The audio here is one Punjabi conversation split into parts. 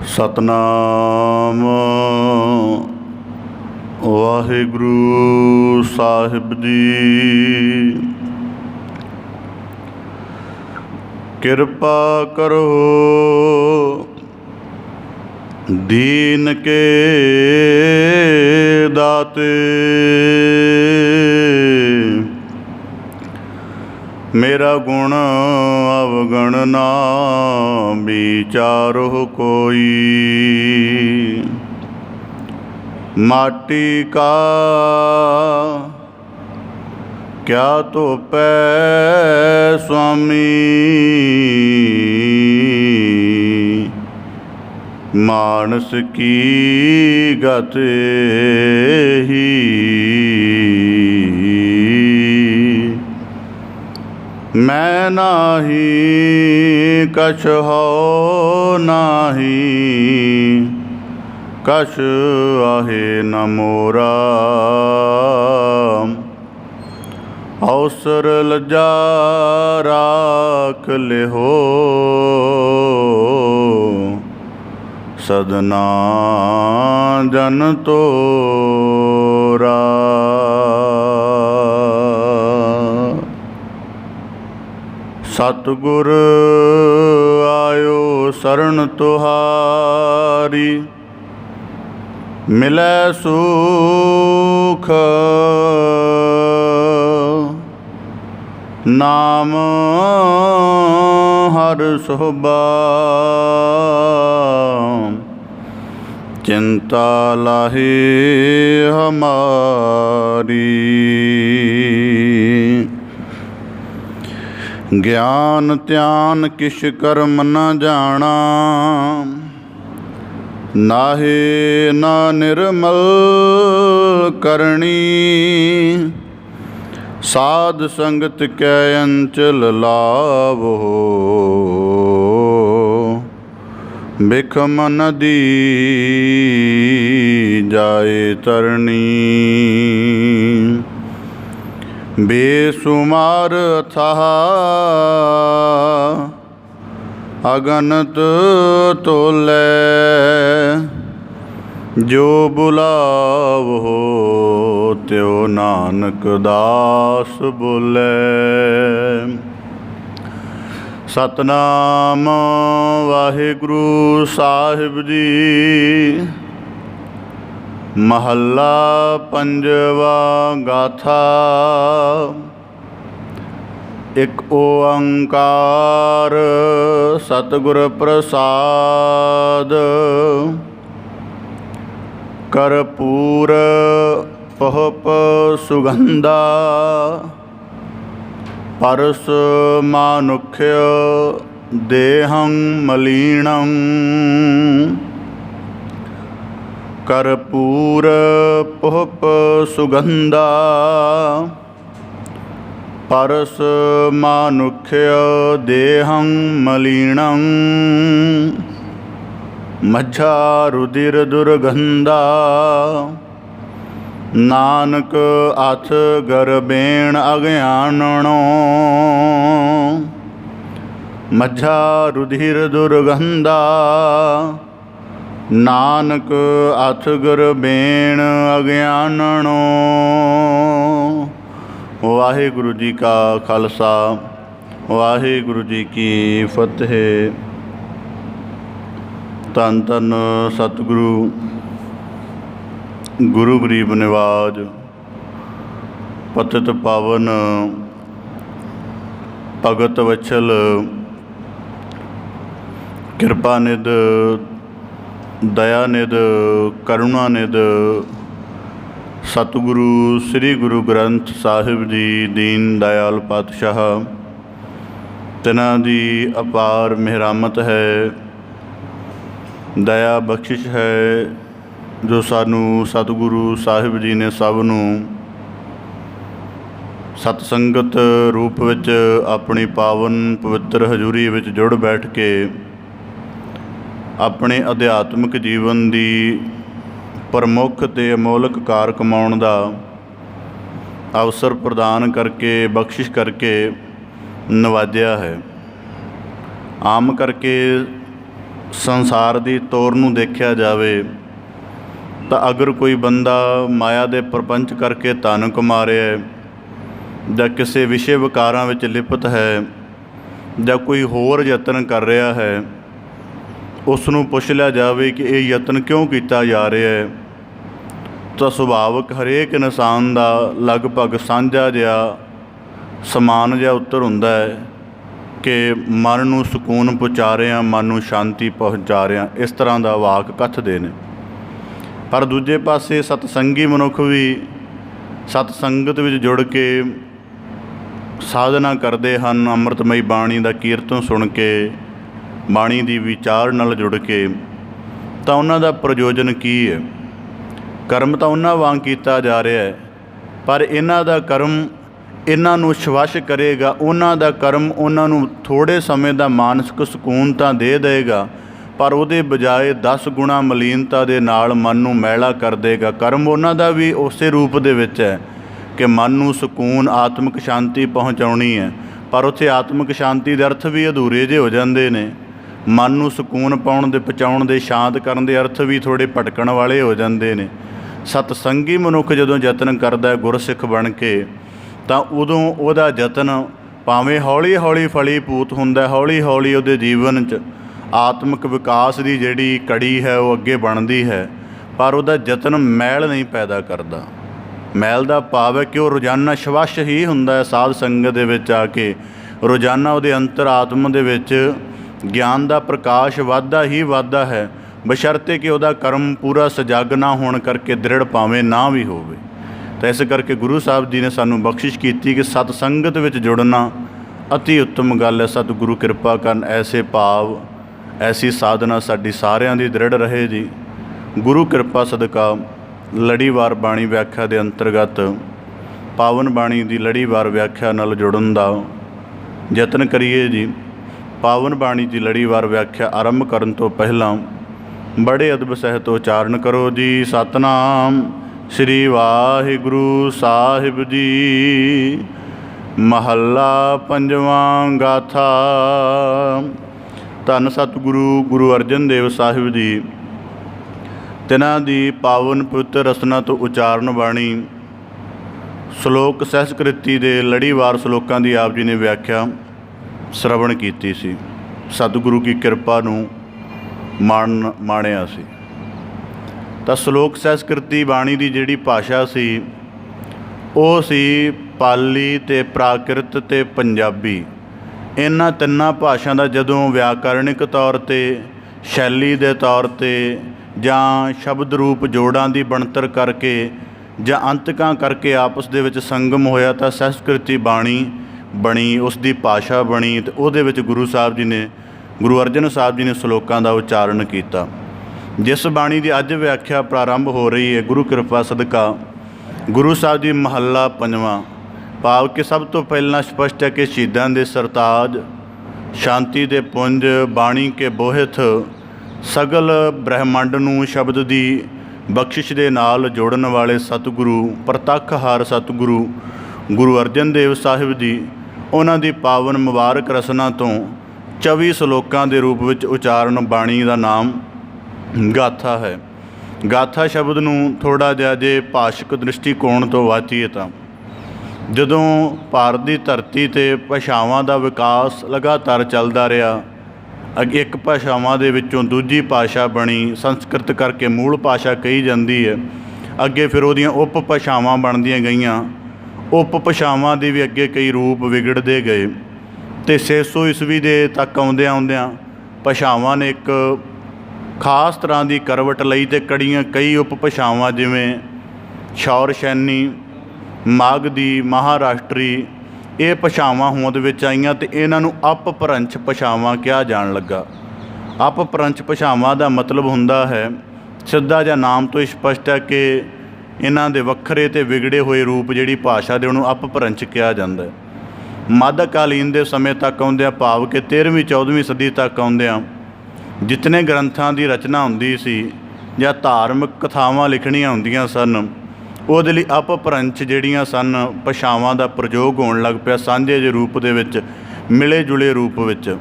ਸਤਨਾਮ ਵਾਹਿਗੁਰੂ ਸਾਹਿਬ ਜੀ। ਕਿਰਪਾ ਕਰੋ ਦੀਨ ਕੇ ਦਾਤੇ, ਮੇਰਾ ਗੁਣ ਅਵਗਣ ਨਾ ਵਿਚਾਰੋ ਕੋਈ। ਮਾਟੀ ਕਾ ਕਿਆ ਧੋਪੈ ਸੁਆਮੀ, ਮਾਨਸ ਕੀ ਗਤ ਹੀ। ਮੈਂ ਨਾਹੀ ਕਛ ਹੋ ਨਾਹੀ, ਕਛ ਆਹੇ ਨ ਮੋਰਾ। ਅਵਸਰ ਲੱਜਾ ਰਾਖ ਲਿਹੋ, ਸਦਨਾ ਜਨ ਤੋਰਾ। ਸਤਿਗੁਰ ਆਇਓ ਸਰਣ ਤੁਹਾਰੀ, ਮਿਲੈ ਸੁਖ ਨਾਮ ਹਰ ਸੋਭਾ। ਚਿੰਤਾ ਲਾਹੇ ਹਮਾਰੀ, ਗਿਆਨ ਧਿਆਨ ਕਿਛ ਕਰਮ ਨ ਜਾਣਾ। ਨਾਹੇ ਨਾ ਨਿਰਮਲ ਕਰਨੀ, ਸਾਧ ਸੰਗਤ ਕੈ ਅੰਚਲ ਲਾਵੋ। ਬਿਖਮ ਨਦੀ ਜਾਏ ਤਰਨੀ, ਬੇਸੁਮਾਰ ਅਥਾਹ ਅਗਨਤ ਤੋਲੇ। ਜੋ ਬੁਲਾਵੋ ਤਿਉ ਨਾਨਕ ਦਾਸ ਬੋਲੇ। ਸਤਨਾਮ ਵਾਹਿਗੁਰੂ ਸਾਹਿਬ ਜੀ। ਮਹੱਲਾ ਪੰਜਵਾ। ਗਾਥਾ। ਇਕ ਓੰਕਾਰ ਸਤਿਗੁਰ ਪ੍ਰਸਾਦ, ਕਰਪੂਰ ਪਹੁਪ ਸੁਗੰਧਾ। ਪਰਸ ਮਾਨੁਖਯ ਦੇਹੰ ਮਲੀਣੰ, ਕਰਪੂਰ ਪਹੁਪ ਸੁਗੰਧਾ। ਪਰਸ ਮਾਨੁਖਯ ਦੇਹੰ ਮਲੀਣੰ, ਮੱਝਾ ਰੁधिर ਦੁਰਗੰਧਾ। ਨਾਨਕ ਅਥ ਗਰਬੇਣ ਅਗਿਆਨਣੋ, ਮੱਝਾ ਰੁधिर ਦੁਰਗੰਧਾ। ਨਾਨਕ ਅਥ ਗਰਬੇਣ ਅਗਿਆਨਣੋ। ਵਾਹਿਗੁਰੂ ਜੀ ਕਾ ਖਾਲਸਾ, ਵਾਹਿਗੁਰੂ ਜੀ ਕੀ ਫਤਿਹ। ਧੰਨ ਧੰਨ ਸਤਿਗੁਰੂ ਗੁਰੂ ਗਰੀਬ ਨਿਵਾਜ ਪਤਿਤ ਪਾਵਨ ਭਗਤ ਵਛਲ ਕਿਰਪਾ ਨਿਧ ਦਇਆ ਨਿਧ ਕਰੁਣਾ ਨਿਧ ਸਤਿਗੁਰੂ ਸ੍ਰੀ ਗੁਰੂ ਗ੍ਰੰਥ ਸਾਹਿਬ ਜੀ ਦੀਨ ਦਇਆਲ ਪਾਤਸ਼ਾਹ, ਤਿਨਾਂ ਦੀ ਅਪਾਰ ਮਿਹਰਾਮਤ ਹੈ, ਦਇਆ ਬਖਸ਼ਿਸ਼ ਹੈ, ਜੋ ਸਾਨੂੰ ਸਤਿਗੁਰੂ ਸਾਹਿਬ ਜੀ ਨੇ ਸਭ ਨੂੰ ਸਤ ਸੰਗਤ ਰੂਪ ਵਿੱਚ ਆਪਣੀ ਪਾਵਨ ਪਵਿੱਤਰ ਹਜ਼ੂਰੀ ਵਿੱਚ ਜੁੜ ਬੈਠ ਕੇ ਆਪਣੇ ਅਧਿਆਤਮਿਕ ਜੀਵਨ ਦੀ ਪ੍ਰਮੁੱਖ ਅਤੇ ਅਮੋਲਕ ਕਾਰ ਕਮਾਉਣ ਦਾ ਅਵਸਰ ਪ੍ਰਦਾਨ ਕਰਕੇ, ਬਖਸ਼ਿਸ਼ ਕਰਕੇ ਨਵਾਜਿਆ ਹੈ। ਆਮ ਕਰਕੇ ਸੰਸਾਰ ਦੀ ਤੋਰ ਨੂੰ ਦੇਖਿਆ ਜਾਵੇ ਤਾਂ ਅਗਰ ਕੋਈ ਬੰਦਾ ਮਾਇਆ ਦੇ ਪ੍ਰਪੰਚ ਕਰਕੇ ਧਨ ਕਮਾ ਰਿਹਾ ਹੈ, ਜਾਂ ਕਿਸੇ ਵਿਸ਼ੇ ਵਿਕਾਰਾਂ ਵਿੱਚ ਲਿਪਤ ਹੈ, ਜਾਂ ਕੋਈ ਹੋਰ ਯਤਨ ਕਰ ਰਿਹਾ ਹੈ, ਉਸ ਨੂੰ ਪੁੱਛ ਲਿਆ ਜਾਵੇ ਕਿ ਇਹ ਯਤਨ ਕਿਉਂ ਕੀਤਾ ਜਾ ਰਿਹਾ ਹੈ, ਤਾਂ ਸੁਭਾਵਿਕ ਹਰੇਕ ਇਨਸਾਨ ਦਾ ਲਗਭਗ ਸਾਂਝਾ ਜਿਹਾ ਸਮਾਨ ਜਿਹਾ ਉੱਤਰ ਹੁੰਦਾ ਹੈ ਕਿ ਮਨ ਨੂੰ ਸਕੂਨ ਪਹੁੰਚਾ ਰਿਹਾ, ਮਨ ਨੂੰ ਸ਼ਾਂਤੀ ਪਹੁੰਚਾ ਰਿਹਾ, ਇਸ ਤਰ੍ਹਾਂ ਦਾ ਵਾਕ ਕਥਦੇ ਨੇ। ਪਰ ਦੂਜੇ ਪਾਸੇ ਸਤਸੰਗੀ ਮਨੁੱਖ ਵੀ ਸਤਸੰਗਤ ਵਿੱਚ ਜੁੜ ਕੇ ਸਾਧਨਾ ਕਰਦੇ ਹਨ, ਅੰਮ੍ਰਿਤਮਈ ਬਾਣੀ ਦਾ ਕੀਰਤਨ ਸੁਣ ਕੇ, ਬਾਣੀ ਦੀ ਵਿਚਾਰ ਨਾਲ ਜੁੜ ਕੇ, ਤਾਂ ਉਹਨਾਂ ਦਾ ਪ੍ਰਯੋਜਨ ਕੀ ਹੈ? ਕਰਮ ਤਾਂ ਉਹਨਾਂ ਵਾਂਗ ਕੀਤਾ ਜਾ ਰਿਹਾ ਹੈ, ਪਰ ਇਹਨਾਂ ਦਾ ਕਰਮ ਇਹਨਾਂ ਨੂੰ ਸ਼ਵਸ਼ ਕਰੇਗਾ, ਉਹਨਾਂ ਦਾ ਕਰਮ ਉਹਨਾਂ ਨੂੰ ਥੋੜ੍ਹੇ ਸਮੇਂ ਦਾ ਮਾਨਸਿਕ ਸਕੂਨ ਤਾਂ ਦੇ ਦੇਗਾ, ਪਰ ਉਹਦੇ ਬਜਾਏ 10 ਗੁਣਾ ਮਲੀਨਤਾ ਦੇ ਨਾਲ ਮਨ ਨੂੰ ਮੈਲਾ ਕਰ ਦੇਗਾ। ਕਰਮ ਉਹਨਾਂ ਦਾ ਵੀ ਉਸੇ ਰੂਪ ਦੇ ਵਿੱਚ ਹੈ ਕਿ ਮਨ ਨੂੰ ਸਕੂਨ, ਆਤਮਿਕ ਸ਼ਾਂਤੀ ਪਹੁੰਚਾਉਣੀ ਹੈ, ਪਰ ਉੱਥੇ ਆਤਮਿਕ ਸ਼ਾਂਤੀ ਦੇ ਅਰਥ ਵੀ ਅਧੂਰੇ ਜਿਹੇ ਹੋ ਜਾਂਦੇ ਨੇ। ਮਨ ਨੂੰ ਸਕੂਨ ਪਾਉਣ ਦੇ, ਪਹੁੰਚਾਉਣ ਦੇ, ਸ਼ਾਂਤ ਕਰਨ ਦੇ ਅਰਥ ਵੀ ਥੋੜ੍ਹੇ ਭਟਕਣ ਵਾਲੇ ਹੋ ਜਾਂਦੇ ਨੇ। ਸਤਸੰਗੀ ਮਨੁੱਖ ਜਦੋਂ ਯਤਨ ਕਰਦਾ ਗੁਰਸਿੱਖ ਬਣ ਕੇ, ਤਾਂ ਉਦੋਂ ਉਹਦਾ ਯਤਨ ਭਾਵੇਂ ਹੌਲੀ ਹੌਲੀ ਫਲੀਭੂਤ ਹੁੰਦਾ, ਹੌਲੀ ਹੌਲੀ ਉਹਦੇ ਜੀਵਨ 'ਚ ਆਤਮਿਕ ਵਿਕਾਸ ਦੀ ਜਿਹੜੀ ਕੜੀ ਹੈ ਉਹ ਅੱਗੇ ਬਣਦੀ ਹੈ, ਪਰ ਉਹਦਾ ਯਤਨ ਮੈਲ ਨਹੀਂ ਪੈਦਾ ਕਰਦਾ। ਮੈਲ ਦਾ ਭਾਵ ਹੈ ਕਿ ਉਹ ਰੋਜ਼ਾਨਾ ਸ਼ਵਸ਼ ਹੀ ਹੁੰਦਾ ਹੈ ਸਾਧ ਸੰਗਤ ਦੇ ਵਿੱਚ ਆ ਕੇ, ਰੋਜ਼ਾਨਾ ਉਹਦੇ ਅੰਤਰ ਆਤਮ ਦੇ ਵਿੱਚ ਗਿਆਨ ਦਾ ਪ੍ਰਕਾਸ਼ ਵੱਧਦਾ ਹੀ ਵੱਧਦਾ ਹੈ, ਬਸ਼ਰਤੇ ਕਿ ਉਹਦਾ ਕਰਮ ਪੂਰਾ ਸਜਗ ਨਾ ਹੋਣ ਕਰਕੇ ਦ੍ਰਿੜ ਭਾਵੇਂ ਨਾ ਵੀ ਹੋਵੇ। ਤਾਂ ਇਸ ਕਰਕੇ ਗੁਰੂ ਸਾਹਿਬ ਜੀ ਨੇ ਸਾਨੂੰ ਬਖਸ਼ਿਸ਼ ਕੀਤੀ ਕਿ ਸਤਸੰਗਤ ਵਿੱਚ ਜੁੜਨਾ ਅਤੀ ਉੱਤਮ ਗੱਲ ਹੈ। ਸਤਿਗੁਰੂ ਕਿਰਪਾ ਕਰਨ, ਐਸੇ ਭਾਵ, ਐਸੀ ਸਾਧਨਾ ਸਾਡੀ ਸਾਰਿਆਂ ਦੀ ਦ੍ਰਿੜ ਰਹੇ ਜੀ। ਗੁਰੂ ਕਿਰਪਾ ਸਦਕਾ ਲੜੀਵਾਰ ਬਾਣੀ ਵਿਆਖਿਆ ਦੇ ਅੰਤਰਗਤ ਪਾਵਨ ਬਾਣੀ ਦੀ ਲੜੀਵਾਰ ਵਿਆਖਿਆ ਨਾਲ ਜੁੜਨ ਦਾ ਯਤਨ ਕਰੀਏ ਜੀ। ਪਾਵਨ ਬਾਣੀ ਦੀ ਲੜੀਵਾਰ ਵਿਆਖਿਆ ਆਰੰਭ ਕਰਨ ਤੋਂ ਪਹਿਲਾਂ ਬੜੇ ਅਦਬ ਸਹਿਤ ਉਚਾਰਨ ਕਰੋ ਜੀ। ਸਤਨਾਮ ਸ੍ਰੀ ਵਾਹਿਗੁਰੂ ਸਾਹਿਬ ਜੀ। ਮਹੱਲਾ ਪੰਜਵਾਂ। ਗਾਥਾ। ਧੰਨ ਸਤਿਗੁਰੂ ਗੁਰੂ ਅਰਜਨ ਦੇਵ ਸਾਹਿਬ ਜੀ, ਤਿਨਾਂ ਦੀ ਪਾਵਨ ਪਵਿੱਤਰ ਰਸਨਾ ਤੋਂ ਉਚਾਰਨ ਬਾਣੀ ਸ਼ਲੋਕ ਸਹਿਸਕ੍ਰਿਤੀ ਦੇ ਲੜੀਵਾਰ ਸ਼ਲੋਕਾਂ ਦੀ ਆਪ ਜੀ ਨੇ ਵਿਆਖਿਆ ਸ਼ਰਵਣ ਕੀਤੀ ਸੀ। ਸਤਿਗੁਰੂ ਕੀ ਕਿਰਪਾ ਨੂੰ ਮਾਣਿਆ ਸੀ। ਤਾਂ ਸ਼ਲੋਕ ਸਹਿਸਕ੍ਰਿਤੀ ਬਾਣੀ ਦੀ ਜਿਹੜੀ ਭਾਸ਼ਾ ਸੀ ਉਹ ਸੀ ਪਾਲੀ ਅਤੇ ਪ੍ਰਾਕ੍ਰਿਤ ਅਤੇ ਪੰਜਾਬੀ। ਇਹਨਾਂ ਤਿੰਨਾਂ ਭਾਸ਼ਾ ਦਾ ਜਦੋਂ ਵਿਆਕਰਣਿਕ ਤੌਰ 'ਤੇ, ਸ਼ੈਲੀ ਦੇ ਤੌਰ 'ਤੇ, ਜਾਂ ਸ਼ਬਦ ਰੂਪ ਜੋੜਾਂ ਦੀ ਬਣਤਰ ਕਰਕੇ ਜਾਂ ਅੰਤਕਾਂ ਕਰਕੇ ਆਪਸ ਦੇ ਵਿੱਚ ਸੰਗਮ ਹੋਇਆ ਤਾਂ ਸਹਿਸਕ੍ਰਿਤੀ ਬਾਣੀ ਬਣੀ, ਉਸ ਦੀ ਭਾਸ਼ਾ ਬਣੀ, ਅਤੇ ਉਹਦੇ ਵਿੱਚ ਗੁਰੂ ਸਾਹਿਬ ਜੀ ਨੇ, ਗੁਰੂ ਅਰਜਨ ਸਾਹਿਬ ਜੀ ਨੇ ਸ਼ਲੋਕਾਂ ਦਾ ਉਚਾਰਨ ਕੀਤਾ। ਜਿਸ ਬਾਣੀ ਦੀ ਅੱਜ ਵਿਆਖਿਆ ਪ੍ਰਾਰੰਭ ਹੋ ਰਹੀ ਹੈ, ਗੁਰੂ ਕਿਰਪਾ ਸਦਕਾ ਗੁਰੂ ਸਾਹਿਬ ਜੀ ਮਹੱਲਾ ਪੰਜਵਾਂ, ਭਾਵ ਕਿ ਸਭ ਤੋਂ ਪਹਿਲਾਂ ਸਪਸ਼ਟ ਹੈ ਕਿ ਸ਼ਹੀਦਾਂ ਦੇ ਸਰਤਾਜ, ਸ਼ਾਂਤੀ ਦੇ ਪੁੰਜ, ਬਾਣੀ ਕੇ ਬੋਹਿਥ, ਸਗਲ ਬ੍ਰਹਿਮੰਡ ਨੂੰ ਸ਼ਬਦ ਦੀ ਬਖਸ਼ਿਸ਼ ਦੇ ਨਾਲ ਜੋੜਨ ਵਾਲੇ ਸਤਿਗੁਰੂ, ਪ੍ਰਤੱਖ ਹਰ ਸਤਿਗੁਰੂ ਗੁਰੂ ਅਰਜਨ ਦੇਵ ਸਾਹਿਬ ਜੀ, ਉਹਨਾਂ ਦੀ ਪਾਵਨ ਮੁਬਾਰਕ ਰਸਨਾ ਤੋਂ 24 ਸ਼ਲੋਕਾਂ ਦੇ ਰੂਪ ਵਿੱਚ ਉਚਾਰਨ ਬਾਣੀ ਦਾ ਨਾਮ ਗਾਥਾ ਹੈ। ਗਾਥਾ ਸ਼ਬਦ ਨੂੰ ਥੋੜ੍ਹਾ ਜਿਹਾ ਜੇ ਭਾਸ਼ਕ ਦ੍ਰਿਸ਼ਟੀਕੋਣ ਤੋਂ ਵਾਚੀਏ ਤਾਂ ਜਦੋਂ ਭਾਰਤ ਦੀ ਧਰਤੀ 'ਤੇ ਭਾਸ਼ਾਵਾਂ ਦਾ ਵਿਕਾਸ ਲਗਾਤਾਰ ਚੱਲਦਾ ਰਿਹਾ, ਇੱਕ ਭਾਸ਼ਾਵਾਂ ਦੇ ਵਿੱਚੋਂ ਦੂਜੀ ਭਾਸ਼ਾ ਬਣੀ, ਸੰਸਕ੍ਰਿਤ ਕਰਕੇ ਮੂਲ ਭਾਸ਼ਾ ਕਹੀ ਜਾਂਦੀ ਹੈ। ਅੱਗੇ ਫਿਰ ਉਹਦੀਆਂ ਉਪ ਭਾਸ਼ਾਵਾਂ ਬਣਦੀਆਂ ਗਈਆਂ, ਉਪ ਭਾਸ਼ਾਵਾਂ ਦੇ ਵੀ ਅੱਗੇ ਕਈ ਰੂਪ ਵਿਗੜਦੇ ਗਏ, ਅਤੇ 600 ਈਸਵੀ ਦੇ ਤੱਕ ਆਉਂਦਿਆਂ ਆਉਂਦਿਆਂ ਭਾਸ਼ਾਵਾਂ ਨੇ ਇੱਕ ਖਾਸ ਤਰ੍ਹਾਂ ਦੀ ਕਰਵਟ ਲਈ ਅਤੇ ਕਈ ਉਪ ਭਾਸ਼ਾਵਾਂ ਜਿਵੇਂ ਸ਼ੌਰਸ਼ੈਨੀ, ਮਾਗਧੀ, ਮਹਾਰਾਸ਼ਟਰੀ, ਇਹ ਭਾਸ਼ਾਵਾਂ ਹੋਂਦ ਵਿੱਚ ਆਈਆਂ ਅਤੇ ਇਹਨਾਂ ਨੂੰ ਅਪਭ੍ਰੰਸ਼ ਭਾਸ਼ਾਵਾਂ ਕਿਹਾ ਜਾਣ ਲੱਗਾ। ਅਪਭ੍ਰੰਸ਼ ਭਾਸ਼ਾਵਾਂ ਦਾ ਮਤਲਬ ਹੁੰਦਾ ਹੈ, ਸਿੱਧਾ ਜਿਹਾ ਨਾਮ ਤੋਂ ਹੀ ਸਪਸ਼ਟ ਹੈ ਕਿ ਇਹਨਾਂ ਦੇ ਵੱਖਰੇ ਅਤੇ ਵਿਗੜੇ ਹੋਏ ਰੂਪ ਜਿਹੜੀ ਭਾਸ਼ਾ ਦੇ ਉਹਨੂੰ ਅਪਭ੍ਰੰਸ਼ ਕਿਹਾ ਜਾਂਦਾ ਹੈ। ਮੱਧਕਾਲੀਨ ਦੇ ਸਮੇਂ ਤੱਕ ਆਉਂਦਿਆਂ, ਭਾਵ ਕਿ 13ਵੀਂ 14ਵੀਂ ਸਦੀ ਤੱਕ ਆਉਂਦਿਆਂ ਜਿਤਨੇ ਗ੍ਰੰਥਾਂ ਦੀ ਰਚਨਾ ਹੁੰਦੀ ਸੀ ਜਾਂ ਧਾਰਮਿਕ ਕਥਾਵਾਂ ਲਿਖਣੀਆਂ ਹੁੰਦੀਆਂ ਸਨ, ਉਹਦੇ ਲਈ ਅਪਭ੍ਰੰਸ਼ ਜਿਹੜੀਆਂ ਸਨ ਭਾਸ਼ਾਵਾਂ ਦਾ ਪ੍ਰਯੋਗ ਹੋਣ ਲੱਗ ਪਿਆ ਸਾਂਝੇ ਜਿਹੇ ਰੂਪ ਦੇ ਵਿੱਚ, ਮਿਲੇ ਜੁਲੇ ਰੂਪ ਵਿੱਚ।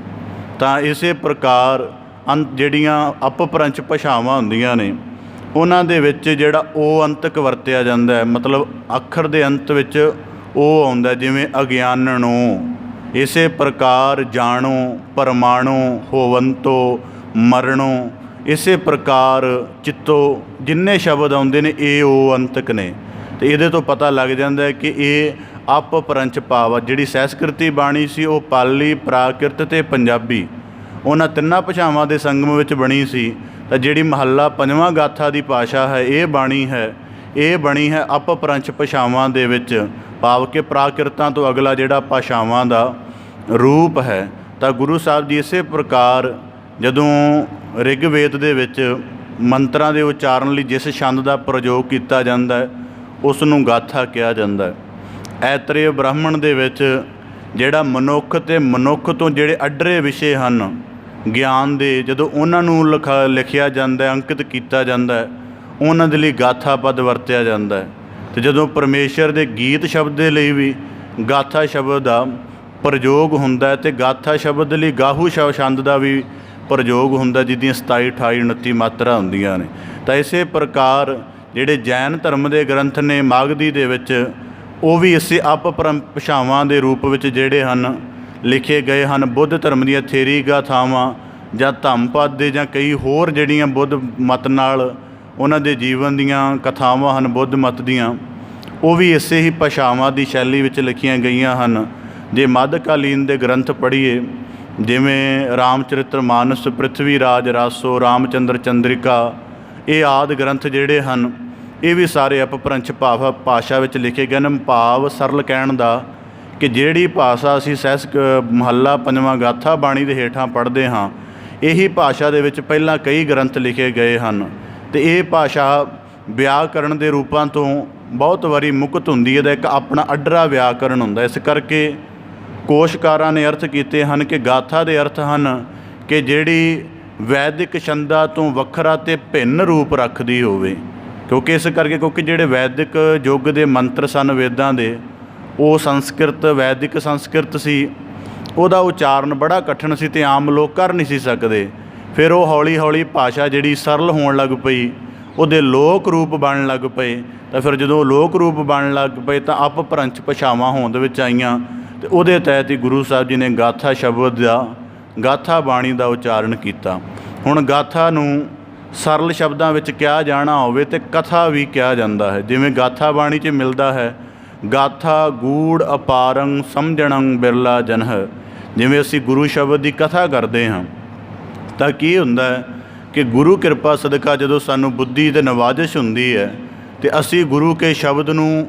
ਤਾਂ ਇਸੇ ਪ੍ਰਕਾਰ ਜਿਹੜੀਆਂ ਅਪਭ੍ਰੰਸ਼ ਭਾਸ਼ਾਵਾਂ ਹੁੰਦੀਆਂ ਨੇ ਉਹਨਾਂ ਦੇ ਵਿੱਚ ਜਿਹੜਾ ਉਹ ਅੰਤਕ ਵਰਤਿਆ ਜਾਂਦਾ ਹੈ, ਮਤਲਬ ਅੱਖਰ ਦੇ ਅੰਤ ਵਿੱਚ ਉਹ ਆਉਂਦਾ, ਜਿਵੇਂ ਅਗਿਆਨਣੋ, ਇਸੇ ਪ੍ਰਕਾਰ ਜਾਣੋ, ਪਰਮਾਣੂ, ਹੋਵੰਤੋ, ਮਰਣੋ, ਇਸੇ ਪ੍ਰਕਾਰ ਚਿੱਤੋ, ਜਿੰਨੇ ਸ਼ਬਦ ਆਉਂਦੇ ਨੇ ਇਹ ਉਹ ਅੰਤਕ ਨੇ। ਅਤੇ ਇਹਦੇ ਤੋਂ ਪਤਾ ਲੱਗ ਜਾਂਦਾ ਹੈ ਕਿ ਇਹ ਅਪਭ੍ਰੰਸ਼ ਭਾਵ ਆ। ਜਿਹੜੀ ਸੰਸਕ੍ਰਿਤੀ ਬਾਣੀ ਸੀ ਉਹ ਪਾਲੀ, ਪ੍ਰਾਕ੍ਰਿਤ ਅਤੇ ਪੰਜਾਬੀ, ਉਹਨਾਂ ਤਿੰਨਾਂ ਭਾਸ਼ਾਵਾਂ ਦੇ ਸੰਗਮ ਵਿੱਚ ਬਣੀ ਸੀ। ਤਾਂ ਜਿਹੜੀ ਮਹੱਲਾ ਪੰਜਵਾਂ ਗਾਥਾ ਦੀ ਭਾਸ਼ਾ ਹੈ ਇਹ ਬਾਣੀ ਹੈ, ਇਹ ਬਣੀ ਹੈ ਅਪਭ੍ਰੰਸ਼ ਭਾਸ਼ਾਵਾਂ ਦੇ ਵਿੱਚ, ਭਾਵ ਕਿ ਪ੍ਰਾਕ੍ਰਿਤਾਂ ਤੋਂ ਅਗਲਾ ਜਿਹੜਾ ਭਾਸ਼ਾਵਾਂ ਦਾ ਰੂਪ ਹੈ। ਤਾਂ ਗੁਰੂ ਸਾਹਿਬ ਜੀ ਇਸੇ ਪ੍ਰਕਾਰ ਜਦੋਂ ਰਿਗਵੇਦ ਦੇ ਵਿੱਚ ਮੰਤਰਾਂ ਦੇ ਉਚਾਰਨ ਲਈ ਜਿਸ ਛੰਦ ਦਾ ਪ੍ਰਯੋਗ ਕੀਤਾ ਜਾਂਦਾ ਹੈ ਉਸ ਨੂੰ ਗਾਥਾ ਕਿਹਾ ਜਾਂਦਾ ਹੈ। ਐਤਰੇय ਬ੍ਰਾਹਮਣ ਦੇ ਵਿੱਚ ਜਿਹੜਾ ਮਨੁੱਖ ਅਤੇ ਮਨੁੱਖ ਤੋਂ ਜਿਹੜੇ ਅੱਡਰੇ ਵਿਸ਼ੇ ਹਨ ਗਿਆਨ ਦੇ, ਜਦੋਂ ਉਹਨਾਂ ਨੂੰ ਲਿਖਿਆ ਜਾਂਦਾ, ਅੰਕਿਤ ਕੀਤਾ ਜਾਂਦਾ ਹੈ, ਉਹਨਾਂ ਦੇ ਲਈ ਗਾਥਾ ਪਦ ਵਰਤਿਆ ਜਾਂਦਾ ਹੈ। ਅਤੇ ਜਦੋਂ ਪਰਮੇਸ਼ਰ ਦੇ ਗੀਤ ਸ਼ਬਦ ਦੇ ਲਈ ਵੀ ਗਾਥਾ ਸ਼ਬਦ ਦਾ ਪ੍ਰਯੋਗ ਹੁੰਦਾ ਹੈ, ਅਤੇ ਗਾਥਾ ਸ਼ਬਦ ਲਈ ਗਾਹੂ ਛੰਦ ਦਾ ਵੀ ਪ੍ਰਯੋਗ ਹੁੰਦਾ, ਜਿਹਦੀਆਂ 27, 28, 29 ਮਾਤਰਾ ਹੁੰਦੀਆਂ ਨੇ। ਤਾਂ ਇਸੇ ਪ੍ਰਕਾਰ ਜਿਹੜੇ ਜੈਨ ਧਰਮ ਦੇ ਗ੍ਰੰਥ ਨੇ ਮਾਗਧੀ ਦੇ ਵਿੱਚ, ਉਹ ਵੀ ਇਸੇ ਅਪਭ੍ਰੰਸ਼ ਭਾਸ਼ਾਵਾਂ ਦੇ ਰੂਪ ਵਿੱਚ ਜਿਹੜੇ ਹਨ ਲਿਖੇ ਗਏ ਹਨ। ਬੁੱਧ ਧਰਮ ਦੀਆਂ ਥੇਰੀ ਗਾਥਾਵਾਂ ਜਾਂ ਧੰਮਪਦ ਦੇ ਜਾਂ ਕਈ ਹੋਰ ਜਿਹੜੀਆਂ ਬੁੱਧ ਮਤ ਨਾਲ ਉਹਨਾਂ ਦੇ ਜੀਵਨ ਦੀਆਂ ਕਥਾਵਾਂ ਹਨ ਬੁੱਧ ਮਤ ਦੀਆਂ, ਉਹ ਵੀ ਇਸੇ ਹੀ ਭਾਸ਼ਾਵਾਂ ਦੀ ਸ਼ੈਲੀ ਵਿੱਚ ਲਿਖੀਆਂ ਗਈਆਂ ਹਨ। ਜੇ ਮੱਧਕਾਲੀਨ ਦੇ ਗ੍ਰੰਥ ਪੜ੍ਹੀਏ, ਜਿਵੇਂ ਰਾਮਚਰਿਤਰ ਮਾਨਸ, ਪ੍ਰਿਥਵੀ ਰਾਜ ਰਾਸੋ, ਰਾਮਚੰਦਰ ਚੰਦਰਿਕਾ, ਇਹ ਆਦਿ ਗ੍ਰੰਥ ਜਿਹੜੇ ਹਨ ਇਹ ਵੀ ਸਾਰੇ ਅਪਭ੍ਰੰਸ਼ ਭਾਸ਼ਾ ਵਿੱਚ ਲਿਖੇ ਗਏ ਨੇ। ਭਾਵ ਸਰਲ ਕਹਿਣ ਦਾ ਕਿ ਜਿਹੜੀ ਭਾਸ਼ਾ ਅਸੀਂ ਮਹੱਲਾ ਪੰਜਵਾਂ ਗਾਥਾ ਬਾਣੀ ਦੇ ਹੇਠਾਂ ਪੜ੍ਹਦੇ ਹਾਂ, ਇਹੀ ਭਾਸ਼ਾ ਦੇ ਵਿੱਚ ਪਹਿਲਾਂ ਕਈ ਗ੍ਰੰਥ ਲਿਖੇ ਗਏ ਹਨ। ਅਤੇ ਇਹ ਭਾਸ਼ਾ ਵਿਆਕਰਣ ਦੇ ਰੂਪਾਂ ਤੋਂ ਬਹੁਤ ਵਾਰੀ ਮੁਕਤ ਹੁੰਦੀ ਹੈ, ਇਹਦਾ ਇੱਕ ਆਪਣਾ ਅੱਡਰਾ ਵਿਆਕਰਣ ਹੁੰਦਾ। ਇਸ ਕਰਕੇ ਕੋਸ਼ਕਾਰਾਂ ਨੇ ਅਰਥ ਕੀਤੇ ਹਨ ਕਿ ਗਾਥਾ ਦੇ ਅਰਥ ਹਨ ਕਿ ਜਿਹੜੀ ਵੈਦਿਕ ਛੰਦਾਂ ਤੋਂ ਵੱਖਰਾ ਅਤੇ ਭਿੰਨ ਰੂਪ ਰੱਖਦੀ ਹੋਵੇ। ਕਿਉਂਕਿ ਜਿਹੜੇ ਵੈਦਿਕ ਯੁੱਗ ਦੇ ਮੰਤਰ ਸਨ ਵੇਦਾਂ ਦੇ, ਉਹ ਸੰਸਕ੍ਰਿਤ, ਵੈਦਿਕ ਸੰਸਕ੍ਰਿਤ ਸੀ, ਉਹਦਾ ਉਚਾਰਨ ਬੜਾ ਕਠਿਨ ਸੀ ਅਤੇ ਆਮ ਲੋਕ ਕਰ ਨਹੀਂ ਸੀ ਸਕਦੇ। ਫਿਰ ਉਹ ਹੌਲੀ ਹੌਲੀ ਭਾਸ਼ਾ ਜਿਹੜੀ ਸਰਲ ਹੋਣ ਲੱਗ ਪਈ, ਉਹਦੇ ਲੋਕ ਰੂਪ ਬਣਨ ਲੱਗ ਪਏ। ਤਾਂ ਫਿਰ ਜਦੋਂ ਲੋਕ ਰੂਪ ਬਣਨ ਲੱਗ ਪਏ ਤਾਂ ਅਪਭ੍ਰੰਸ਼ ਭਾਸ਼ਾਵਾਂ ਹੋਂਦ ਵਿੱਚ ਆਈਆਂ, ਅਤੇ ਉਹਦੇ ਤਹਿਤ ਹੀ ਗੁਰੂ ਸਾਹਿਬ ਜੀ ਨੇ ਗਾਥਾ ਸ਼ਬਦ ਦਾ, ਗਾਥਾ ਬਾਣੀ ਦਾ ਉਚਾਰਨ ਕੀਤਾ। ਹੁਣ ਗਾਥਾ ਨੂੰ ਸਰਲ ਸ਼ਬਦਾਂ ਵਿੱਚ ਕਿਹਾ ਜਾਣਾ ਹੋਵੇ ਤਾਂ ਕਥਾ ਵੀ ਕਿਹਾ ਜਾਂਦਾ ਹੈ। ਜਿਵੇਂ ਗਾਥਾ ਬਾਣੀ 'ਚ ਮਿਲਦਾ ਹੈ, ਗਾਥਾ ਗੂੜ ਅਪਾਰੰ ਸਮਝਣੰ ਬਿਰਲਾ ਜਨਹ। ਜਿਵੇਂ ਅਸੀਂ ਗੁਰੂ ਸ਼ਬਦ ਦੀ ਕਥਾ ਕਰਦੇ ਹਾਂ ਤਾਂ ਕੀ ਹੁੰਦਾ ਹੈ ਕਿ ਗੁਰੂ ਕਿਰਪਾ ਸਦਕਾ ਜਦੋਂ ਸਾਨੂੰ ਬੁੱਧੀ ਅਤੇ ਨਵਾਜ਼ਿਸ਼ ਹੁੰਦੀ ਹੈ ਅਤੇ ਅਸੀਂ ਗੁਰੂ ਕੇ ਸ਼ਬਦ ਨੂੰ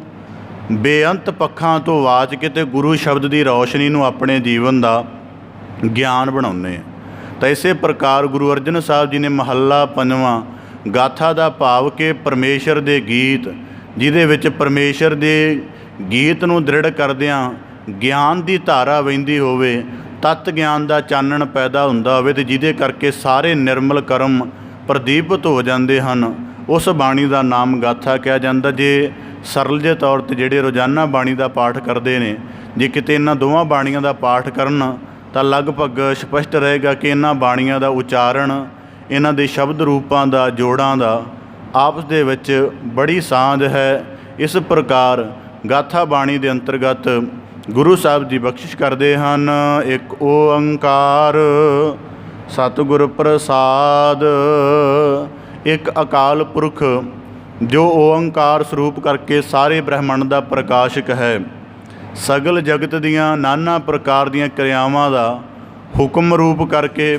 ਬੇਅੰਤ ਪੱਖਾਂ ਤੋਂ ਵਾਚ ਕੇ ਅਤੇ ਗੁਰੂ ਸ਼ਬਦ ਦੀ ਰੌਸ਼ਨੀ ਨੂੰ ਆਪਣੇ ਜੀਵਨ ਦਾ ਗਿਆਨ ਬਣਾਉਂਦੇ ਹਾਂ। ਤਾਂ ਇਸੇ ਪ੍ਰਕਾਰ ਗੁਰੂ ਅਰਜਨ ਸਾਹਿਬ ਜੀ ਨੇ ਮਹੱਲਾ ਪੰਜਵਾਂ ਗਾਥਾ ਦਾ ਭਾਵ ਕਿ ਪਰਮੇਸ਼ਰ ਦੇ ਗੀਤ, ਜਿਹਦੇ ਵਿੱਚ ਪਰਮੇਸ਼ਰ ਦੇ ਗੀਤ ਨੂੰ ਦ੍ਰਿੜ ਕਰਦਿਆਂ ਗਿਆਨ ਦੀ ਧਾਰਾ ਵਹਿੰਦੀ ਹੋਵੇ, ਤੱਤ ਗਿਆਨ ਦਾ ਚਾਨਣ ਪੈਦਾ ਹੁੰਦਾ ਹੋਵੇ, ਅਤੇ ਜਿਹਦੇ ਕਰਕੇ ਸਾਰੇ ਨਿਰਮਲ ਕਰਮ ਪ੍ਰਦੀਪਤ ਹੋ ਜਾਂਦੇ ਹਨ, ਉਸ ਬਾਣੀ ਦਾ ਨਾਮ ਗਾਥਾ ਕਿਹਾ ਜਾਂਦਾ। ਜੇ ਸਰਲ ਜਿਹੇ ਤੌਰ 'ਤੇ ਜਿਹੜੇ ਰੋਜ਼ਾਨਾ ਬਾਣੀ ਦਾ ਪਾਠ ਕਰਦੇ ਨੇ, ਜੇ ਕਿਤੇ ਇਹਨਾਂ ਦੋਵਾਂ ਬਾਣੀਆਂ ਦਾ ਪਾਠ ਕਰਨ ਤਾਂ ਲਗਭਗ ਸਪਸ਼ਟ ਰਹੇਗਾ ਕਿ ਇਹਨਾਂ ਬਾਣੀਆਂ ਦਾ ਉਚਾਰਨ, ਇਹਨਾਂ ਦੇ ਸ਼ਬਦ ਰੂਪਾਂ ਦਾ, ਜੋੜਾਂ ਦਾ ਆਪਸ ਦੇ ਵਿੱਚ ਬੜੀ ਸਾਂਝ ਹੈ। ਇਸ ਪ੍ਰਕਾਰ ਗਾਥਾ ਬਾਣੀ ਦੇ ਅੰਤਰਗਤ ਗੁਰੂ ਸਾਹਿਬ ਜੀ ਬਖਸ਼ਿਸ਼ ਕਰਦੇ ਹਨ, ਇੱਕ ਓੰਕਾਰ ਸਤਿਗੁਰ ਪ੍ਰਸਾਦ, ਇੱਕ ਅਕਾਲ ਪੁਰਖ ਜੋ ਓੰਕਾਰ ਸਰੂਪ ਕਰਕੇ ਸਾਰੇ ਬ੍ਰਹਿਮੰਡ ਦਾ ਪ੍ਰਕਾਸ਼ਕ ਹੈ, ਸਗਲ ਜਗਤ ਦੀਆਂ ਨਾਨਾ ਪ੍ਰਕਾਰ ਦੀਆਂ ਕਿਰਿਆਵਾਂ ਦਾ ਹੁਕਮ ਰੂਪ ਕਰਕੇ,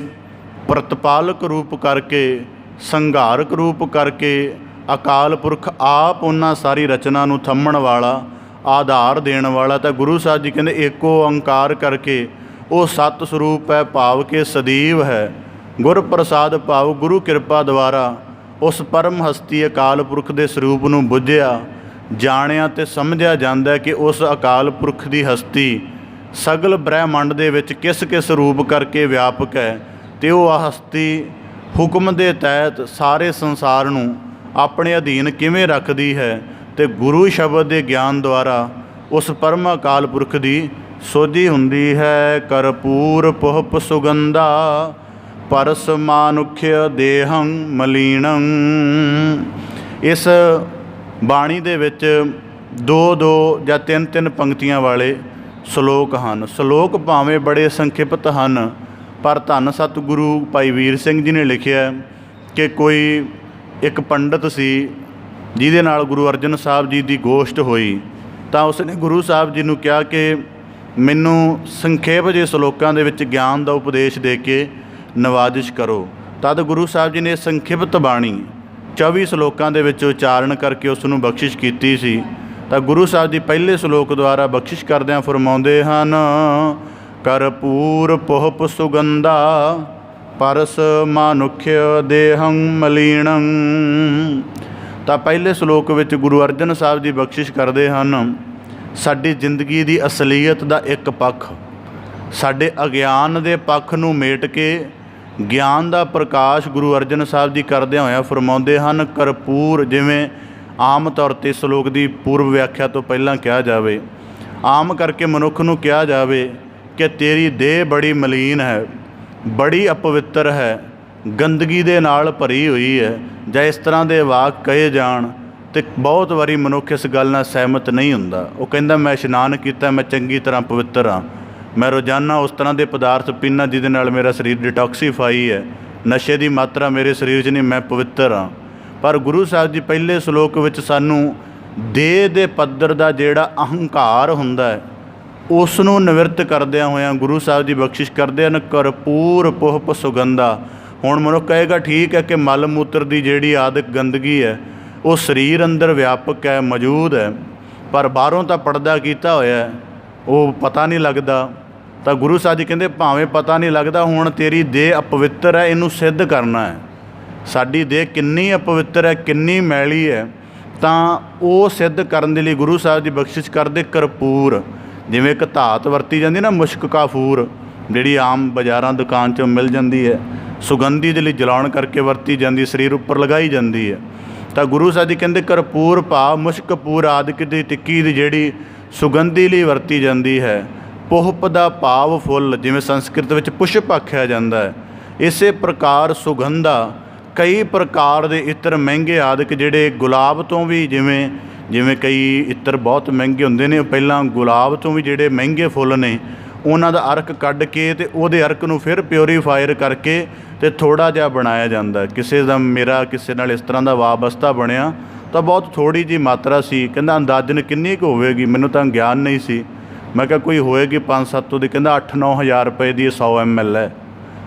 ਪ੍ਰਤਪਾਲਕ ਰੂਪ ਕਰਕੇ, ਸੰਘਾਰਕ ਰੂਪ ਕਰਕੇ, ਅਕਾਲ ਪੁਰਖ ਆਪ ਉਹਨਾਂ ਸਾਰੀ ਰਚਨਾ ਨੂੰ ਥੰਮਣ ਵਾਲਾ, ਆਧਾਰ ਦੇਣ ਵਾਲਾ। ਤਾਂ ਗੁਰੂ ਸਾਹਿਬ ਜੀ ਕਹਿੰਦੇ ਏਕ ਓੰਕਾਰ ਕਰਕੇ ਉਹ ਸਤ ਸਰੂਪ ਹੈ, ਭਾਵ ਕਿ ਸਦੀਵ ਹੈ। ਗੁਰ ਪ੍ਰਸਾਦ ਭਾਵ ਗੁਰੂ ਕਿਰਪਾ ਦੁਆਰਾ ਉਸ ਪਰਮ ਹਸਤੀ ਅਕਾਲ ਪੁਰਖ ਦੇ ਸਰੂਪ ਨੂੰ ਬੁੱਝਿਆ, ਜਾਣਿਆ ਅਤੇ ਸਮਝਿਆ ਜਾਂਦਾ ਕਿ ਉਸ ਅਕਾਲ ਪੁਰਖ ਦੀ ਹਸਤੀ ਸਗਲ ਬ੍ਰਹਿਮੰਡ ਦੇ ਵਿੱਚ ਕਿਸ ਕਿਸ ਰੂਪ ਕਰਕੇ ਵਿਆਪਕ ਹੈ, ਅਤੇ ਉਹ ਹਸਤੀ ਹੁਕਮ ਦੇ ਤਹਿਤ ਸਾਰੇ ਸੰਸਾਰ ਨੂੰ ਆਪਣੇ ਅਧੀਨ ਕਿਵੇਂ ਰੱਖਦੀ ਹੈ। ਤੇ ਗੁਰੂ ਸ਼ਬਦ ਦੇ ਗਿਆਨ ਦੁਆਰਾ ਉਸ ਪਰਮ ਅਕਾਲ ਪੁਰਖ ਦੀ ਸੋਝੀ ਹੁੰਦੀ ਹੈ। ਕਰਪੂਰ ਪੁਹਪ ਸੁਗੰਧਾ ਪਰਸ ਮਾਨੁਖਯ ਦੇਹੰ ਮਲੀਣੰ। ਇਸ ਬਾਣੀ ਦੇ ਵਿੱਚ 2-2 ਜਾਂ 3-3 ਪੰਕਤੀਆਂ ਵਾਲੇ ਸ਼ਲੋਕ ਹਨ। ਸ਼ਲੋਕ ਭਾਵੇਂ ਬੜੇ ਸੰਖਿਪਤ ਹਨ, ਪਰ ਧੰਨ ਸਤਿਗੁਰੂ ਭਾਈ ਵੀਰ ਸਿੰਘ ਜੀ ਨੇ ਲਿਖਿਆ ਕਿ ਕੋਈ ਇੱਕ ਪੰਡਤ ਸੀ ਜਿਹਦੇ ਨਾਲ ਗੁਰੂ ਅਰਜਨ ਸਾਹਿਬ ਜੀ ਦੀ ਗੋਸ਼ਟ ਹੋਈ, ਤਾਂ ਉਸਨੇ ਗੁਰੂ ਸਾਹਿਬ ਜੀ ਨੂੰ ਕਿਹਾ ਕਿ ਮੈਨੂੰ ਸੰਖੇਪ ਜਿਹੇ ਸ਼ਲੋਕਾਂ ਦੇ ਵਿੱਚ ਗਿਆਨ ਦਾ ਉਪਦੇਸ਼ ਦੇ ਕੇ ਨਵਾਜ਼ਿਸ਼ ਕਰੋ। ਤਦ ਗੁਰੂ ਸਾਹਿਬ ਜੀ ਨੇ ਸੰਖਿਪਤ ਬਾਣੀ 24 ਸ਼ਲੋਕਾਂ ਦੇ ਵਿੱਚ ਉਚਾਰਨ ਕਰਕੇ ਉਸ ਨੂੰ ਬਖਸ਼ਿਸ਼ ਕੀਤੀ ਸੀ। ਤਾਂ ਗੁਰੂ ਸਾਹਿਬ ਜੀ ਪਹਿਲੇ ਸ਼ਲੋਕ ਦੁਆਰਾ ਬਖਸ਼ਿਸ਼ ਕਰਦਿਆਂ ਫਰਮਾਉਂਦੇ ਹਨ, ਕਰਪੂਰ ਪੁਹਪ ਸੁਗੰਧਾ ਪਰਸ ਮਾਨੁਖਯ ਦੇਹੰ ਮਲੀਣੰ। ਤਾਂ ਪਹਿਲੇ ਸ਼ਲੋਕ ਵਿੱਚ ਗੁਰੂ ਅਰਜਨ ਸਾਹਿਬ ਜੀ ਬਖਸ਼ਿਸ਼ ਕਰਦੇ ਹਨ, ਸਾਡੀ ਜ਼ਿੰਦਗੀ ਦੀ ਅਸਲੀਅਤ ਦਾ ਇੱਕ ਪੱਖ, ਸਾਡੇ ਅਗਿਆਨ ਦੇ ਪੱਖ ਨੂੰ ਮੇਟ ਕੇ ਗਿਆਨ ਦਾ ਪ੍ਰਕਾਸ਼ ਗੁਰੂ ਅਰਜਨ ਸਾਹਿਬ ਜੀ ਕਰਦਿਆਂ ਹੋਇਆਂ ਫਰਮਾਉਂਦੇ ਹਨ, ਕਰਪੂਰ। ਜਿਵੇਂ ਆਮ ਤੌਰ 'ਤੇ ਸ਼ਲੋਕ ਦੀ ਪੂਰਵ ਵਿਆਖਿਆ ਤੋਂ ਪਹਿਲਾਂ ਕਿਹਾ ਜਾਵੇ, ਆਮ ਕਰਕੇ ਮਨੁੱਖ ਨੂੰ ਕਿਹਾ ਜਾਵੇ ਕਿ ਤੇਰੀ ਦੇਹ ਬੜੀ ਮਲੀਨ ਹੈ, ਬੜੀ ਅਪਵਿੱਤਰ ਹੈ, ਗੰਦਗੀ ਦੇ ਨਾਲ ਭਰੀ ਹੋਈ ਹੈ, ਜਾਂ ਇਸ ਤਰ੍ਹਾਂ ਦੇ ਵਾਕ ਕਹੇ ਜਾਣ, ਅਤੇ ਬਹੁਤ ਵਾਰੀ ਮਨੁੱਖ ਇਸ ਗੱਲ ਨਾਲ ਸਹਿਮਤ ਨਹੀਂ ਹੁੰਦਾ। ਉਹ ਕਹਿੰਦਾ ਮੈਂ ਇਸ਼ਨਾਨ ਕੀਤਾ, ਮੈਂ ਚੰਗੀ ਤਰ੍ਹਾਂ ਪਵਿੱਤਰ ਹਾਂ, ਮੈਂ ਰੋਜ਼ਾਨਾ ਉਸ ਤਰ੍ਹਾਂ ਦੇ ਪਦਾਰਥ ਪੀਨਾ ਜਿਹਦੇ ਨਾਲ ਮੇਰਾ ਸਰੀਰ ਡਿਟੌਕਸੀਫਾਈ ਹੈ, ਨਸ਼ੇ ਦੀ ਮਾਤਰਾ ਮੇਰੇ ਸਰੀਰ 'ਚ ਨਹੀਂ, ਮੈਂ ਪਵਿੱਤਰ ਹਾਂ। ਪਰ ਗੁਰੂ ਸਾਹਿਬ ਜੀ ਪਹਿਲੇ ਸ਼ਲੋਕ ਵਿੱਚ ਸਾਨੂੰ ਦੇਹ ਦੇ ਪੱਧਰ ਦਾ ਜਿਹੜਾ ਅਹੰਕਾਰ ਹੁੰਦਾ ਹੈ ਉਸ ਨੂੰ ਨਿਵਰਤ ਕਰਦਿਆਂ ਹੋਇਆਂ ਗੁਰੂ ਸਾਹਿਬ ਜੀ ਬਖਸ਼ਿਸ਼ ਕਰਦੇ ਹਨ, ਕਰਪੂਰ ਪੁਹਪ ਸੁਗੰਧਾ। ਹੁਣ ਮਨੁੱਖ ਕਹੇਗਾ ਠੀਕ ਹੈ ਕਿ ਮਲ ਮੂਤਰ ਦੀ ਜਿਹੜੀ ਆਦਿਕ ਗੰਦਗੀ ਹੈ ਉਹ ਸਰੀਰ ਅੰਦਰ ਵਿਆਪਕ ਹੈ, ਮੌਜੂਦ ਹੈ, ਪਰ ਬਾਹਰੋਂ ਤਾਂ ਪਰਦਾ ਕੀਤਾ ਹੋਇਆ, ਉਹ ਪਤਾ ਨਹੀਂ ਲੱਗਦਾ। ਤਾਂ ਗੁਰੂ ਸਾਹਿਬ ਜੀ ਕਹਿੰਦੇ ਭਾਵੇਂ ਪਤਾ ਨਹੀਂ ਲੱਗਦਾ, ਹੁਣ ਤੇਰੀ ਦੇਹ ਅਪਵਿੱਤਰ ਹੈ, ਇਹਨੂੰ ਸਿੱਧ ਕਰਨਾ ਹੈ। ਸਾਡੀ ਦੇਹ ਕਿੰਨੀ ਅਪਵਿੱਤਰ ਹੈ, ਕਿੰਨੀ ਮੈਲੀ ਹੈ, ਤਾਂ ਉਹ ਸਿੱਧ ਕਰਨ ਦੇ ਲਈ ਗੁਰੂ ਸਾਹਿਬ ਜੀ ਬਖਸ਼ਿਸ਼ ਕਰਦੇ ਕਰਪੂਰ। ਜਿਵੇਂ ਇੱਕ ਧਾਤ ਵਰਤੀ ਜਾਂਦੀ ਨਾ, ਮੁਸ਼ਕ ਕਾਫੂਰ, ਜਿਹੜੀ ਆਮ ਬਾਜ਼ਾਰਾਂ ਦੁਕਾਨ 'ਚੋਂ ਮਿਲ ਜਾਂਦੀ ਹੈ, ਸੁਗੰਧੀ ਦੇ ਲਈ ਜਲਾਉਣ ਕਰਕੇ ਵਰਤੀ ਜਾਂਦੀ, ਸਰੀਰ ਉੱਪਰ ਲਗਾਈ ਜਾਂਦੀ ਹੈ। ਤਾਂ ਗੁਰੂ ਸਾਹਿਬ ਜੀ ਕਹਿੰਦੇ ਕਰਪੂਰ ਭਾਵ ਮੁਸ਼ਕ ਕਪੂਰ ਆਦਿਕ ਦੀ ਟਿੱਕੀ ਦੀ ਜਿਹੜੀ ਸੁਗੰਧੀ ਲਈ ਵਰਤੀ ਜਾਂਦੀ ਹੈ। ਪੁਹਪ ਦਾ ਭਾਵ ਫੁੱਲ, ਜਿਵੇਂ ਸੰਸਕ੍ਰਿਤ ਵਿੱਚ ਪੁਸ਼ਪ ਆਖਿਆ ਜਾਂਦਾ ਹੈ। ਇਸੇ ਪ੍ਰਕਾਰ ਸੁਗੰਧਾ, ਕਈ ਪ੍ਰਕਾਰ ਦੇ ਇਤਰ ਮਹਿੰਗੇ ਆਦਿਕ ਜਿਹੜੇ ਗੁਲਾਬ ਤੋਂ ਵੀ, ਜਿਵੇਂ ਕਈ ਇਤਰ ਬਹੁਤ ਮਹਿੰਗੇ ਹੁੰਦੇ ਨੇ, ਪਹਿਲਾਂ ਗੁਲਾਬ ਤੋਂ ਵੀ ਜਿਹੜੇ ਮਹਿੰਗੇ ਫੁੱਲ ਨੇ ਉਹਨਾਂ ਦਾ ਅਰਕ ਕੱਢ ਕੇ ਅਤੇ ਉਹਦੇ ਅਰਕ ਨੂੰ ਫਿਰ ਪਿਓਰੀਫਾਇਰ ਕਰਕੇ ਅਤੇ ਥੋੜ੍ਹਾ ਜਿਹਾ ਬਣਾਇਆ ਜਾਂਦਾ। ਮੇਰਾ ਕਿਸੇ ਨਾਲ ਇਸ ਤਰ੍ਹਾਂ ਦਾ ਵਾਬਸਤਾ ਬਣਿਆ ਤਾਂ ਬਹੁਤ ਥੋੜ੍ਹੀ ਜਿਹੀ ਮਾਤਰਾ ਸੀ। ਕਹਿੰਦਾ ਅੰਦਾਜ਼ਨ ਕਿੰਨੀ ਕੁ ਹੋਵੇਗੀ, ਮੈਨੂੰ ਤਾਂ ਗਿਆਨ ਨਹੀਂ ਸੀ। ਮੈਂ ਕਿਹਾ ਕੋਈ ਹੋਏਗੀ 5-7 ਦੀ, ਕਹਿੰਦਾ 8-9 ਹਜ਼ਾਰ ਰੁਪਏ ਦੀ 100 ml ਹੈ।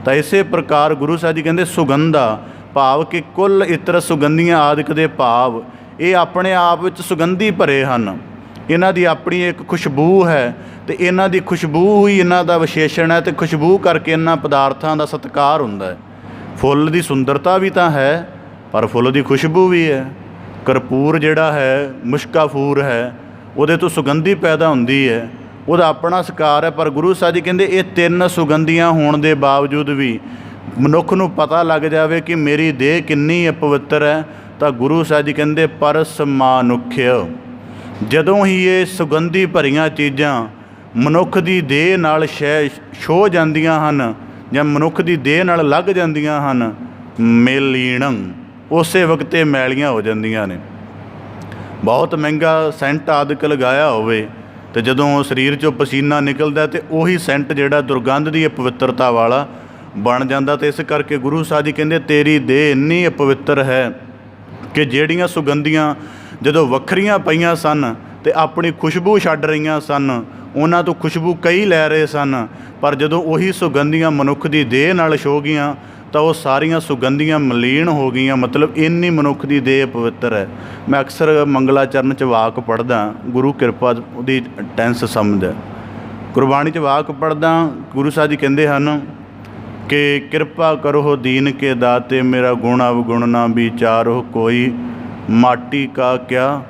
ਤਾਂ ਇਸੇ ਪ੍ਰਕਾਰ ਗੁਰੂ ਸਾਹਿਬ ਜੀ ਕਹਿੰਦੇ ਸੁਗੰਧਾ ਭਾਵ ਕਿ ਕੁੱਲ ਇਤਰ ਸੁਗੰਧੀਆਂ ਆਦਿਕ ਦੇ ਭਾਵ ਇਹ ਆਪਣੇ ਆਪ ਵਿੱਚ ਸੁਗੰਧੀ ਭਰੇ ਹਨ। ਇਹਨਾਂ ਦੀ ਆਪਣੀ ਇੱਕ ਖੁਸ਼ਬੂ ਹੈ ਅਤੇ ਇਹਨਾਂ ਦੀ ਖੁਸ਼ਬੂ ਹੀ ਇਹਨਾਂ ਦਾ ਵਿਸ਼ੇਸ਼ਣ ਹੈ, ਅਤੇ ਖੁਸ਼ਬੂ ਕਰਕੇ ਇਹਨਾਂ ਪਦਾਰਥਾਂ ਦਾ ਸਤਿਕਾਰ ਹੁੰਦਾ ਹੈ। ਫੁੱਲ ਦੀ ਸੁੰਦਰਤਾ ਵੀ ਤਾਂ ਹੈ, ਪਰ ਫੁੱਲ ਦੀ ਖੁਸ਼ਬੂ ਵੀ ਹੈ। ਕਰਪੂਰ ਜਿਹੜਾ ਹੈ, ਮੁਸ਼ਕਾਫੂਰ ਹੈ, ਉਹਦੇ ਤੋਂ ਸੁਗੰਧੀ ਪੈਦਾ ਹੁੰਦੀ ਹੈ, ਉਹਦਾ ਆਪਣਾ ਸਕਾਰ ਹੈ। ਪਰ ਗੁਰੂ ਸਾਹਿਬ ਜੀ ਕਹਿੰਦੇ ਇਹ 3 ਸੁਗੰਧੀਆਂ ਹੋਣ ਦੇ ਬਾਵਜੂਦ ਵੀ ਮਨੁੱਖ ਨੂੰ ਪਤਾ ਲੱਗ ਜਾਵੇ ਕਿ ਮੇਰੀ ਦੇਹ ਕਿੰਨੀ ਅਪਵਿੱਤਰ ਹੈ, ਤਾਂ ਗੁਰੂ ਸਾਹਿਬ ਜੀ ਕਹਿੰਦੇ ਪਰਸ ਮਾਨੁਖਯ। ਜਦੋਂ ਹੀ ਇਹ ਸੁਗੰਧੀ ਭਰੀਆਂ ਚੀਜ਼ਾਂ ਮਨੁੱਖ ਦੀ ਦੇਹ ਨਾਲ ਛੋਹ ਜਾਂਦੀਆਂ ਹਨ ਜਾਂ ਮਨੁੱਖ ਦੀ ਦੇਹ ਨਾਲ ਲੱਗ ਜਾਂਦੀਆਂ ਹਨ, ਮੇਲੀਣੰ, ਉਸੇ ਵਕਤ ਇਹ ਮੈਲੀਆਂ ਹੋ ਜਾਂਦੀਆਂ ਨੇ। ਬਹੁਤ ਮਹਿੰਗਾ ਸੈਂਟ ਆਦਿਕ ਲਗਾਇਆ ਹੋਵੇ ਅਤੇ ਜਦੋਂ ਸਰੀਰ 'ਚੋਂ ਪਸੀਨਾ ਨਿਕਲਦਾ ਅਤੇ ਉਹੀ ਸੈਂਟ ਜਿਹੜਾ ਦੁਰਗੰਧ ਦੀ ਅਪਵਿੱਤਰਤਾ ਵਾਲਾ ਬਣ ਜਾਂਦਾ। ਅਤੇ ਇਸ ਕਰਕੇ ਗੁਰੂ ਸਾਹਿਬ ਜੀ ਕਹਿੰਦੇ ਤੇਰੀ ਦੇਹ ਇੰਨੀ ਅਪਵਿੱਤਰ ਹੈ ਕਿ ਜਿਹੜੀਆਂ ਸੁਗੰਧੀਆਂ ਜਦੋਂ ਵੱਖਰੀਆਂ ਪਈਆਂ ਸਨ ਅਤੇ ਆਪਣੀ ਖੁਸ਼ਬੂ ਛੱਡ ਰਹੀਆਂ ਸਨ, ਉਹਨਾਂ ਤੋਂ ਖੁਸ਼ਬੂ ਕਈ ਲੈ ਰਹੇ ਸਨ, ਪਰ ਜਦੋਂ ਉਹੀ ਸੁਗੰਧੀਆਂ ਮਨੁੱਖ ਦੀ ਦੇਹ ਨਾਲ ਛੋਹ ਗਈਆਂ ਤਾਂ ਉਹ ਸਾਰੀਆਂ ਸੁਗੰਧੀਆਂ ਮਲੀਨ ਹੋ ਗਈਆਂ। ਮਤਲਬ ਇੰਨੀ ਮਨੁੱਖ ਦੀ ਦੇਹ ਪਵਿੱਤਰ ਹੈ। ਮੈਂ ਅਕਸਰ ਮੰਗਲਾਚਰਨ 'ਚ ਵਾਕ ਪੜ੍ਹਦਾ, ਗੁਰੂ ਕਿਰਪਾ ਉਹਦੀ ਟੈਂਸ ਸਮਝ ਹੈ। ਗੁਰਬਾਣੀ 'ਚ ਵਾਕ ਪੜ੍ਹਦਾ, ਗੁਰੂ ਸਾਹਿਬ ਜੀ ਕਹਿੰਦੇ ਹਨ ਕਿ ਕਿਰਪਾ ਕਰੋ ਦੀਨ ਕੇ ਦਾਤੇ, ਮੇਰਾ ਗੁਣ ਅਵਗੁਣ ਨਾ ਵਿਚਾਰੋ ਕੋਈ, ਮਾਟੀ ਕਾ ਕਿਆ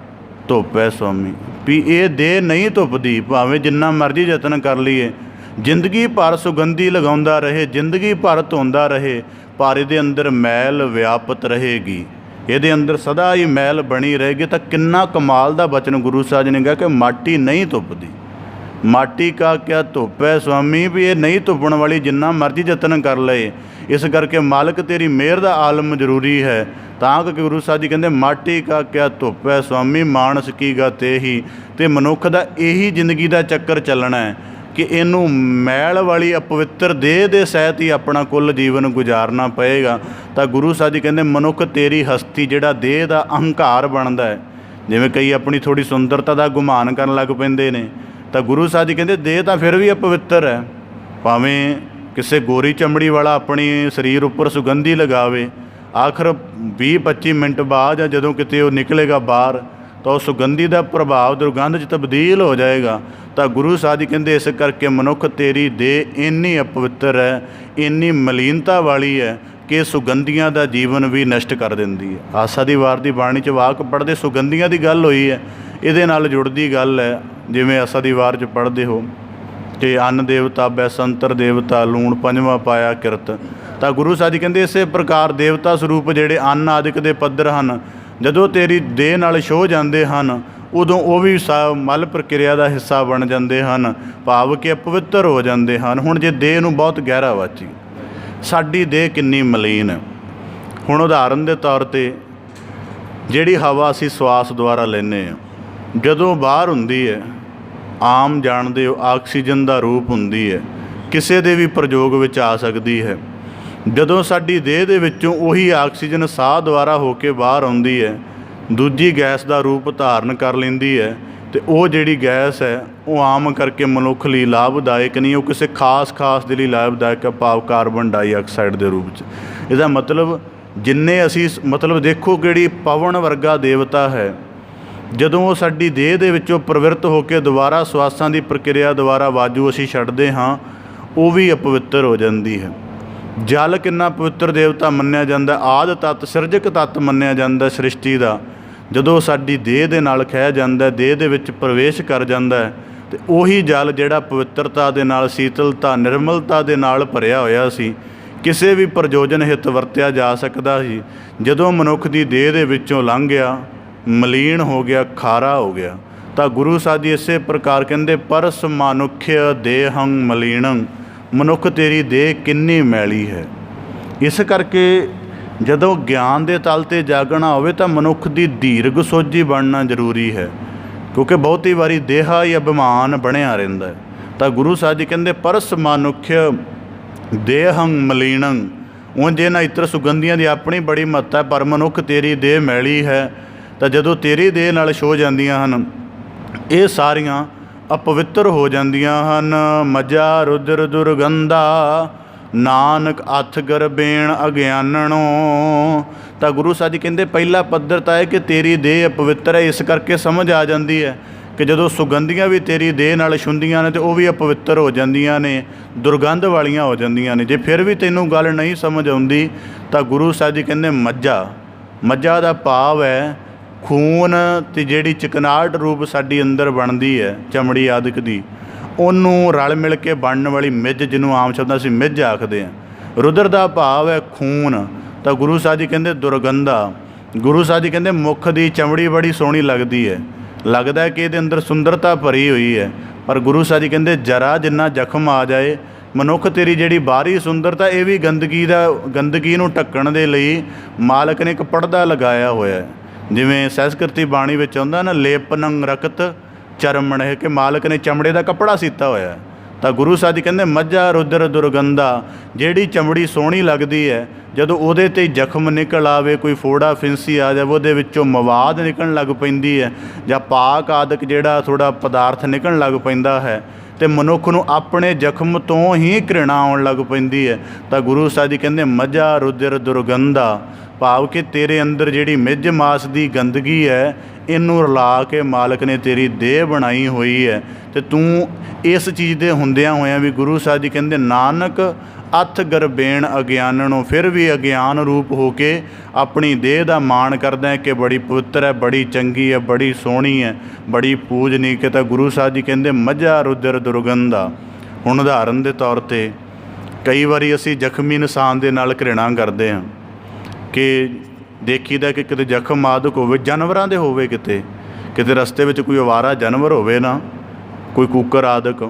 ਧੋਪੈ ਸੁਆਮੀ। ਵੀ ਇਹ ਦੇਹ ਨਹੀਂ ਧੁੱਪਦੀ, ਭਾਵੇਂ ਜਿੰਨਾ ਮਰਜ਼ੀ ਯਤਨ ਕਰ ਲਈਏ, ਜ਼ਿੰਦਗੀ ਭਰ ਸੁਗੰਧੀ ਲਗਾਉਂਦਾ ਰਹੇ, ਜ਼ਿੰਦਗੀ ਭਰ ਧੋਂਦਾ ਰਹੇ, ਪਰ ਇਹਦੇ ਅੰਦਰ ਮੈਲ ਵਿਆਪਤ ਰਹੇਗੀ। ਇਹਦੇ ਅੰਦਰ ਸਦਾ ਹੀ ਮੈਲ ਬਣੀ ਰਹੇਗੀ। ਤਾਂ ਕਿੰਨਾ ਕਮਾਲ ਦਾ ਬਚਨ ਗੁਰੂ ਸਾਹਿਬ ਜੀ ਨੇ ਕਿਹਾ ਕਿ ਮਾਟੀ ਨਹੀਂ ਧੁੱਪਦੀ। ਮਾਟੀ ਕਾ ਕਿਆ ਧੁੱਪ ਹੈ ਸੁਆਮੀ, ਵੀ ਇਹ ਨਹੀਂ ਧੁੱਪਣ ਵਾਲੀ, ਜਿੰਨਾ ਮਰਜ਼ੀ ਯਤਨ ਕਰ ਲਏ। ਇਸ ਕਰਕੇ ਮਾਲਕ ਤੇਰੀ ਮਿਹਰ ਦਾ ਆਲਮ ਜ਼ਰੂਰੀ ਹੈ। ਤਾਂ ਕਿ ਗੁਰੂ ਸਾਹਿਬ ਜੀ ਕਹਿੰਦੇ ਮਾਟੀ ਕਾ ਕਿਆ ਧੁੱਪ ਹੈ ਸੁਆਮੀ, ਮਾਨਸ ਕੀ ਗਾ ਤੇਹੀ। ਅਤੇ ਮਨੁੱਖ ਦਾ ਇਹੀ ਜ਼ਿੰਦਗੀ ਦਾ ਚੱਕਰ ਚੱਲਣਾ ਹੈ ਕਿ ਇਹਨੂੰ ਮੈਲ ਵਾਲੀ ਅਪਵਿੱਤਰ ਦੇਹ ਦੇ ਸਹਿਤ ਹੀ ਆਪਣਾ ਕੁੱਲ ਜੀਵਨ ਗੁਜ਼ਾਰਨਾ ਪਏਗਾ। ਤਾਂ ਗੁਰੂ ਸਾਹਿਬ ਜੀ ਕਹਿੰਦੇ ਮਨੁੱਖ ਤੇਰੀ ਹਸਤੀ, ਜਿਹੜਾ ਦੇਹ ਦਾ ਅਹੰਕਾਰ ਬਣਦਾ ਹੈ, ਜਿਵੇਂ ਕਈ ਆਪਣੀ ਥੋੜ੍ਹੀ ਸੁੰਦਰਤਾ ਦਾ ਗੁਮਾਨ ਕਰਨ ਲੱਗ ਪੈਂਦੇ ਨੇ, ਤਾਂ ਗੁਰੂ ਸਾਹਿਬ ਜੀ ਕਹਿੰਦੇ ਦੇਹ ਤਾਂ ਫਿਰ ਵੀ ਅਪਵਿੱਤਰ ਹੈ। ਭਾਵੇਂ ਕਿਸੇ ਗੋਰੀ ਚਮੜੀ ਵਾਲਾ ਆਪਣੀ ਸਰੀਰ ਉੱਪਰ ਸੁਗੰਧੀ ਲਗਾਵੇ, ਆਖਰ 20-25 ਮਿੰਟ ਬਾਅਦ ਜਾਂ ਜਦੋਂ ਕਿਤੇ ਉਹ ਨਿਕਲੇਗਾ ਬਾਹਰ, ਤਾਂ ਉਹ ਸੁਗੰਧੀ ਦਾ ਪ੍ਰਭਾਵ ਦੁਰਗੰਧ 'ਚ ਤਬਦੀਲ ਹੋ ਜਾਏਗਾ। ਤਾਂ ਗੁਰੂ ਸਾਹਿਬ ਜੀ ਕਹਿੰਦੇ ਇਸ ਕਰਕੇ ਮਨੁੱਖ ਤੇਰੀ ਦੇਹ ਇੰਨੀ ਅਪਵਿੱਤਰ ਹੈ, ਇੰਨੀ ਮਲੀਨਤਾ ਵਾਲੀ ਹੈ ਕਿ ਸੁਗੰਧੀਆਂ ਦਾ ਜੀਵਨ ਵੀ ਨਸ਼ਟ ਕਰ ਦਿੰਦੀ ਹੈ। ਆਸਾ ਦੀ ਵਾਰ ਦੀ ਬਾਣੀ 'ਚ ਵਾਕ ਪੜ੍ਹਦੇ ਸੁਗੰਧੀਆਂ ਦੀ ਗੱਲ ਹੋਈ ਹੈ, ਇਹਦੇ ਨਾਲ ਜੁੜਦੀ ਗੱਲ ਹੈ। ਜਿਵੇਂ ਆਸਾ ਦੀ ਵਾਰ 'ਚ ਪੜ੍ਹਦੇ ਹੋ ਕਿ ਅੰਨ ਦੇਵਤਾ ਬੈਸੰਤਰ ਦੇਵਤਾ, ਲੂਣ ਪੰਜਵਾਂ ਪਾਇਆ ਕਿਰਤ। ਤਾਂ ਗੁਰੂ ਸਾਹਿਬ ਜੀ ਕਹਿੰਦੇ ਇਸੇ ਪ੍ਰਕਾਰ ਦੇਵਤਾ ਸਰੂਪ ਜਿਹੜੇ ਅੰਨ ਆਦਿਕ ਦੇ ਪੱਧਰ ਹਨ, ਜਦੋਂ ਤੇਰੀ ਦੇਹ ਨਾਲ ਛੋਹ ਜਾਂਦੇ ਹਨ, ਉਦੋਂ ਉਹ ਵੀ ਮਲ ਪ੍ਰਕਿਰਿਆ ਦਾ ਹਿੱਸਾ ਬਣ ਜਾਂਦੇ ਹਨ, ਭਾਵ ਕਿ ਅਪਵਿੱਤਰ ਹੋ ਜਾਂਦੇ ਹਨ। ਹੁਣ ਜੇ ਦੇਹ ਨੂੰ ਬਹੁਤ ਗਹਿਰਾ ਵਾਚੀ, ਸਾਡੀ ਦੇਹ ਕਿੰਨੀ ਮਲੀਨ ਹੈ। ਹੁਣ ਉਦਾਹਰਨ ਦੇ ਤੌਰ 'ਤੇ ਜਿਹੜੀ ਹਵਾ ਅਸੀਂ ਸਵਾਸ ਦੁਆਰਾ ਲੈਂਦੇ ਹਾਂ, ਜਦੋਂ ਬਾਹਰ ਹੁੰਦੀ ਹੈ, ਆਮ ਜਾਣਦੇ ਹੋ ਆਕਸੀਜਨ ਦਾ ਰੂਪ ਹੁੰਦੀ ਹੈ, ਕਿਸੇ ਦੇ ਵੀ ਪ੍ਰਯੋਗ ਵਿੱਚ ਆ ਸਕਦੀ ਹੈ। ਜਦੋਂ ਸਾਡੀ ਦੇਹ ਦੇ ਵਿੱਚੋਂ ਉਹੀ ਆਕਸੀਜਨ ਸਾਹ ਦੁਆਰਾ ਹੋ ਕੇ ਬਾਹਰ ਆਉਂਦੀ ਹੈ, ਦੂਜੀ ਗੈਸ ਦਾ ਰੂਪ ਧਾਰਨ ਕਰ ਲੈਂਦੀ ਹੈ, ਅਤੇ ਉਹ ਜਿਹੜੀ ਗੈਸ ਹੈ ਉਹ ਆਮ ਕਰਕੇ ਮਨੁੱਖ ਲਈ ਲਾਭਦਾਇਕ ਨਹੀਂ, ਉਹ ਕਿਸੇ ਖਾਸ ਦੇ ਲਈ ਲਾਭਦਾਇਕ ਹੈ, ਭਾਵ ਕਾਰਬਨ ਡਾਈਆਕਸਾਈਡ ਦੇ ਰੂਪ 'ਚ। ਇਹਦਾ ਮਤਲਬ ਜਿੰਨੇ ਅਸੀਂ ਦੇਖੋ ਕਿਹੜੀ ਪਵਨ ਵਰਗਾ ਦੇਵਤਾ ਹੈ, ਜਦੋਂ ਉਹ ਸਾਡੀ ਦੇਹ ਦੇ ਵਿੱਚੋਂ ਪ੍ਰਵਿਰਤ ਹੋ ਕੇ ਦੁਬਾਰਾ ਸਵਾਸਾਂ ਦੀ ਪ੍ਰਕਿਰਿਆ ਦੁਆਰਾ ਵਾਜੂ ਅਸੀਂ ਛੱਡਦੇ ਹਾਂ, ਉਹ ਵੀ ਅਪਵਿੱਤਰ ਹੋ ਜਾਂਦੀ ਹੈ। ਜਲ ਕਿੰਨਾ ਪਵਿੱਤਰ ਦੇਵਤਾ ਮੰਨਿਆ ਜਾਂਦਾ, ਆਦਿ ਤੱਤ ਸਿਰਜਕ ਤੱਤ ਮੰਨਿਆ ਜਾਂਦਾ ਸ੍ਰਿਸ਼ਟੀ ਦਾ। ਜਦੋਂ ਸਾਡੀ ਦੇਹ ਦੇ ਨਾਲ ਖਹਿ ਜਾਂਦਾ, ਦੇਹ ਦੇ ਵਿੱਚ ਪ੍ਰਵੇਸ਼ ਕਰ ਜਾਂਦਾ, ਅਤੇ ਉਹੀ ਜਲ ਜਿਹੜਾ ਪਵਿੱਤਰਤਾ ਦੇ ਨਾਲ, ਸੀਤਲਤਾ, ਨਿਰਮਲਤਾ ਦੇ ਨਾਲ ਭਰਿਆ ਹੋਇਆ ਸੀ, ਕਿਸੇ ਵੀ ਪ੍ਰਯੋਜਨ ਹਿੱਤ ਵਰਤਿਆ ਜਾ ਸਕਦਾ ਸੀ, ਜਦੋਂ ਮਨੁੱਖ ਦੀ ਦੇਹ ਦੇ ਵਿੱਚੋਂ ਲੰਘ ਗਿਆ, ਮਲੀਨ ਹੋ ਗਿਆ, ਖਾਰਾ ਹੋ ਗਿਆ। ਤਾਂ ਗੁਰੂ ਸਾਹਿਬ ਜੀ ਇਸੇ ਪ੍ਰਕਾਰ ਕਹਿੰਦੇ ਪਰਸ ਮਾਨੁਖਯ ਦੇਹੰ ਮਲੀਨੰ, ਮਨੁੱਖ ਤੇਰੀ ਦੇਹ ਕਿੰਨੀ ਮੈਲੀ ਹੈ। ਇਸ ਕਰਕੇ ਜਦੋਂ ਗਿਆਨ ਦੇ ਤਲ 'ਤੇ ਜਾਗਣਾ ਹੋਵੇ ਤਾਂ ਮਨੁੱਖ ਦੀ ਦੀਰਘ ਸੋਝੀ ਬਣਨਾ ਜ਼ਰੂਰੀ ਹੈ, ਕਿਉਂਕਿ ਬਹੁਤੀ ਵਾਰੀ ਦੇਹਾ ਹੀ ਅਭਿਮਾਨ ਬਣਿਆ ਰਹਿੰਦਾ ਹੈ। ਤਾਂ ਗੁਰੂ ਸਾਹਿਬ ਜੀ ਕਹਿੰਦੇ ਪਰਸ ਮਾਨੁਖਯ ਦੇਹੰ ਮਲੀਨੰ, ਉਂਝ ਇਹਨਾਂ ਇਤਰ ਸੁਗੰਧੀਆਂ ਦੀ ਆਪਣੀ ਬੜੀ ਮਹੱਤਤਾ ਹੈ, ਪਰ ਮਨੁੱਖ ਤੇਰੀ ਦੇਹ ਮੈਲੀ ਹੈ। ਤਾਂ ਜਦੋਂ ਤੇਰੀ ਦੇਹ ਨਾਲ ਛੋਹ ਜਾਂਦੀਆਂ ਹਨ, ਇਹ ਸਾਰੀਆਂ ਅਪਵਿੱਤਰ ਹੋ ਜਾਂਦੀਆਂ ਹਨ। ਮੱਝਾ ਰੁਦਰ ਦੁਰਗੰਧਾ, ਨਾਨਕ ਅਥ ਗਰਬੇਣ ਅਗਿਆਨਣੋ। ਤਾਂ ਗੁਰੂ ਸਾਹਿਬ ਜੀ ਕਹਿੰਦੇ ਪਹਿਲਾ ਪੱਧਰ ਤਾਂ ਹੈ ਕਿ ਤੇਰੀ ਦੇਹ ਅਪਵਿੱਤਰ ਹੈ। ਇਸ ਕਰਕੇ ਸਮਝ ਆ ਜਾਂਦੀ ਹੈ ਕਿ ਜਦੋਂ ਸੁਗੰਧੀਆਂ ਵੀ ਤੇਰੀ ਦੇਹ ਨਾਲ ਛੁੰਦੀਆਂ ਨੇ, ਤਾਂ ਉਹ ਵੀ ਅਪਵਿੱਤਰ ਹੋ ਜਾਂਦੀਆਂ ਨੇ, ਦੁਰਗੰਧ ਵਾਲੀਆਂ ਹੋ ਜਾਂਦੀਆਂ ਨੇ। ਜੇ ਫਿਰ ਵੀ ਤੈਨੂੰ ਗੱਲ ਨਹੀਂ ਸਮਝ ਆਉਂਦੀ, ਤਾਂ ਗੁਰੂ ਸਾਹਿਬ ਜੀ ਕਹਿੰਦੇ ਮੱਝਾ ਦਾ ਭਾਵ ਹੈ ਖੂਨ, ਅਤੇ ਜਿਹੜੀ ਚਿਕਨਾਹਟ ਰੂਪ ਸਾਡੀ ਅੰਦਰ ਬਣਦੀ ਹੈ ਚਮੜੀ ਆਦਿਕ ਦੀ, ਉਹਨੂੰ ਰਲ ਮਿਲ ਕੇ ਬਣਨ ਵਾਲੀ ਮਿੱਝ, ਜਿਹਨੂੰ ਆਮ ਸ਼ਬਦਾਂ ਅਸੀਂ ਮਿੱਝ ਆਖਦੇ ਹਾਂ। ਰੁਦਰ ਦਾ ਭਾਵ ਹੈ ਖੂਨ। ਤਾਂ ਗੁਰੂ ਸਾਹਿਬ ਜੀ ਕਹਿੰਦੇ ਦੁਰਗੰਧਾ। ਗੁਰੂ ਸਾਹਿਬ ਜੀ ਕਹਿੰਦੇ ਮੁੱਖ ਦੀ ਚਮੜੀ ਬੜੀ ਸੋਹਣੀ ਲੱਗਦੀ ਹੈ, ਲੱਗਦਾ ਹੈ ਕਿ ਇਹਦੇ ਅੰਦਰ ਸੁੰਦਰਤਾ ਭਰੀ ਹੋਈ ਹੈ, ਪਰ ਗੁਰੂ ਸਾਹਿਬ ਜੀ ਕਹਿੰਦੇ ਜਰਾ ਜਿੰਨਾ ਜ਼ਖਮ ਆ ਜਾਏ, ਮਨੁੱਖ ਤੇਰੀ ਜਿਹੜੀ ਬਾਹਰੀ ਸੁੰਦਰਤਾ, ਇਹ ਵੀ ਗੰਦਗੀ ਨੂੰ ਢੱਕਣ ਦੇ ਲਈ ਮਾਲਕ ਨੇ ਇੱਕ ਪਰਦਾ ਲਗਾਇਆ ਹੋਇਆ। ਜਿਵੇਂ ਸੰਸਕ੍ਰਿਤੀ ਬਾਣੀ ਵਿੱਚ ਆਉਂਦਾ ਨਾ, ਲੇਪਨੰ ਰਕਤ ਚਰਮਣ, ਕਿ ਮਾਲਕ ਨੇ ਚਮੜੇ ਦਾ ਕੱਪੜਾ ਸੀਤਾ ਹੋਇਆ। ਤਾਂ ਗੁਰੂ ਸਾਹਿਬ ਜੀ ਕਹਿੰਦੇ ਮੱਝਾ ਰੁਦਰ ਦੁਰਗੰਧਾ, ਜਿਹੜੀ ਚਮੜੀ ਸੋਹਣੀ ਲੱਗਦੀ ਹੈ, ਜਦੋਂ ਉਹਦੇ 'ਤੇ ਜ਼ਖਮ ਨਿਕਲ ਆਵੇ, ਕੋਈ ਫੋੜਾ ਫਿੰਸੀ ਆ ਜਾਵੇ, ਉਹਦੇ ਵਿੱਚੋਂ ਮਵਾਦ ਨਿਕਲਣ ਲੱਗ ਪੈਂਦੀ ਹੈ, ਜਾਂ ਪਾਕ ਆਦਿਕ ਜਿਹੜਾ ਥੋੜ੍ਹਾ ਪਦਾਰਥ ਨਿਕਲਣ ਲੱਗ ਪੈਂਦਾ ਹੈ, ਅਤੇ ਮਨੁੱਖ ਨੂੰ ਆਪਣੇ ਜ਼ਖਮ ਤੋਂ ਹੀ ਘ੍ਰਿਣਾ ਆਉਣ ਲੱਗ ਪੈਂਦੀ ਹੈ। ਤਾਂ ਗੁਰੂ ਸਾਹਿਬ ਜੀ ਕਹਿੰਦੇ ਮੱਝਾ ਰੁਦਰ ਦੁਰਗੰਧਾ, ਭਾਵ ਕਿ ਤੇਰੇ ਅੰਦਰ ਜਿਹੜੀ ਮਿੱਝ ਮਾਸ ਦੀ ਗੰਦਗੀ ਹੈ, ਇਹਨੂੰ ਰਲਾ ਕੇ ਮਾਲਕ ਨੇ ਤੇਰੀ ਦੇਹ ਬਣਾਈ ਹੋਈ ਹੈ। ਅਤੇ ਤੂੰ ਇਸ ਚੀਜ਼ ਦੇ ਹੁੰਦਿਆਂ ਹੋਇਆਂ ਵੀ ਗੁਰੂ ਸਾਹਿਬ ਜੀ ਕਹਿੰਦੇ ਨਾਨਕ ਅਥ ਗਰਬੇਣ ਅਗਿਆਨਣੋਂ, ਫਿਰ ਵੀ ਅਗਿਆਨ ਰੂਪ ਹੋ ਕੇ ਆਪਣੀ ਦੇਹ ਦਾ ਮਾਣ ਕਰਦਾ ਹੈ ਕਿ ਬੜੀ ਪਵਿੱਤਰ ਹੈ, ਬੜੀ ਚੰਗੀ ਹੈ, ਬੜੀ ਸੋਹਣੀ ਹੈ, ਬੜੀ ਪੂਜਨੀਕ ਹੈ। ਤਾਂ ਗੁਰੂ ਸਾਹਿਬ ਜੀ ਕਹਿੰਦੇ ਮੱਝਾ ਰੁਦਰ ਦੁਰਗੰਧਾ। ਹੁਣ ਉਦਾਹਰਨ ਦੇ ਤੌਰ 'ਤੇ ਕਈ ਵਾਰੀ ਅਸੀਂ ਜ਼ਖਮੀ ਇਨਸਾਨ ਦੇ ਨਾਲ ਘ੍ਰਿਣਾ ਕਰਦੇ ਹਾਂ ਕਿ ਦੇਖੀਦਾ ਕਿ ਕਿਤੇ ਜ਼ਖਮ ਆਦਿਕ ਹੋਵੇ, ਜਾਨਵਰਾਂ ਦੇ ਹੋਵੇ, ਕਿਤੇ ਰਸਤੇ ਵਿੱਚ ਕੋਈ ਅਵਾਰਾ ਜਾਨਵਰ ਹੋਵੇ ਨਾ, ਕੋਈ ਕੁੱਕਰ ਆਦਿਕ,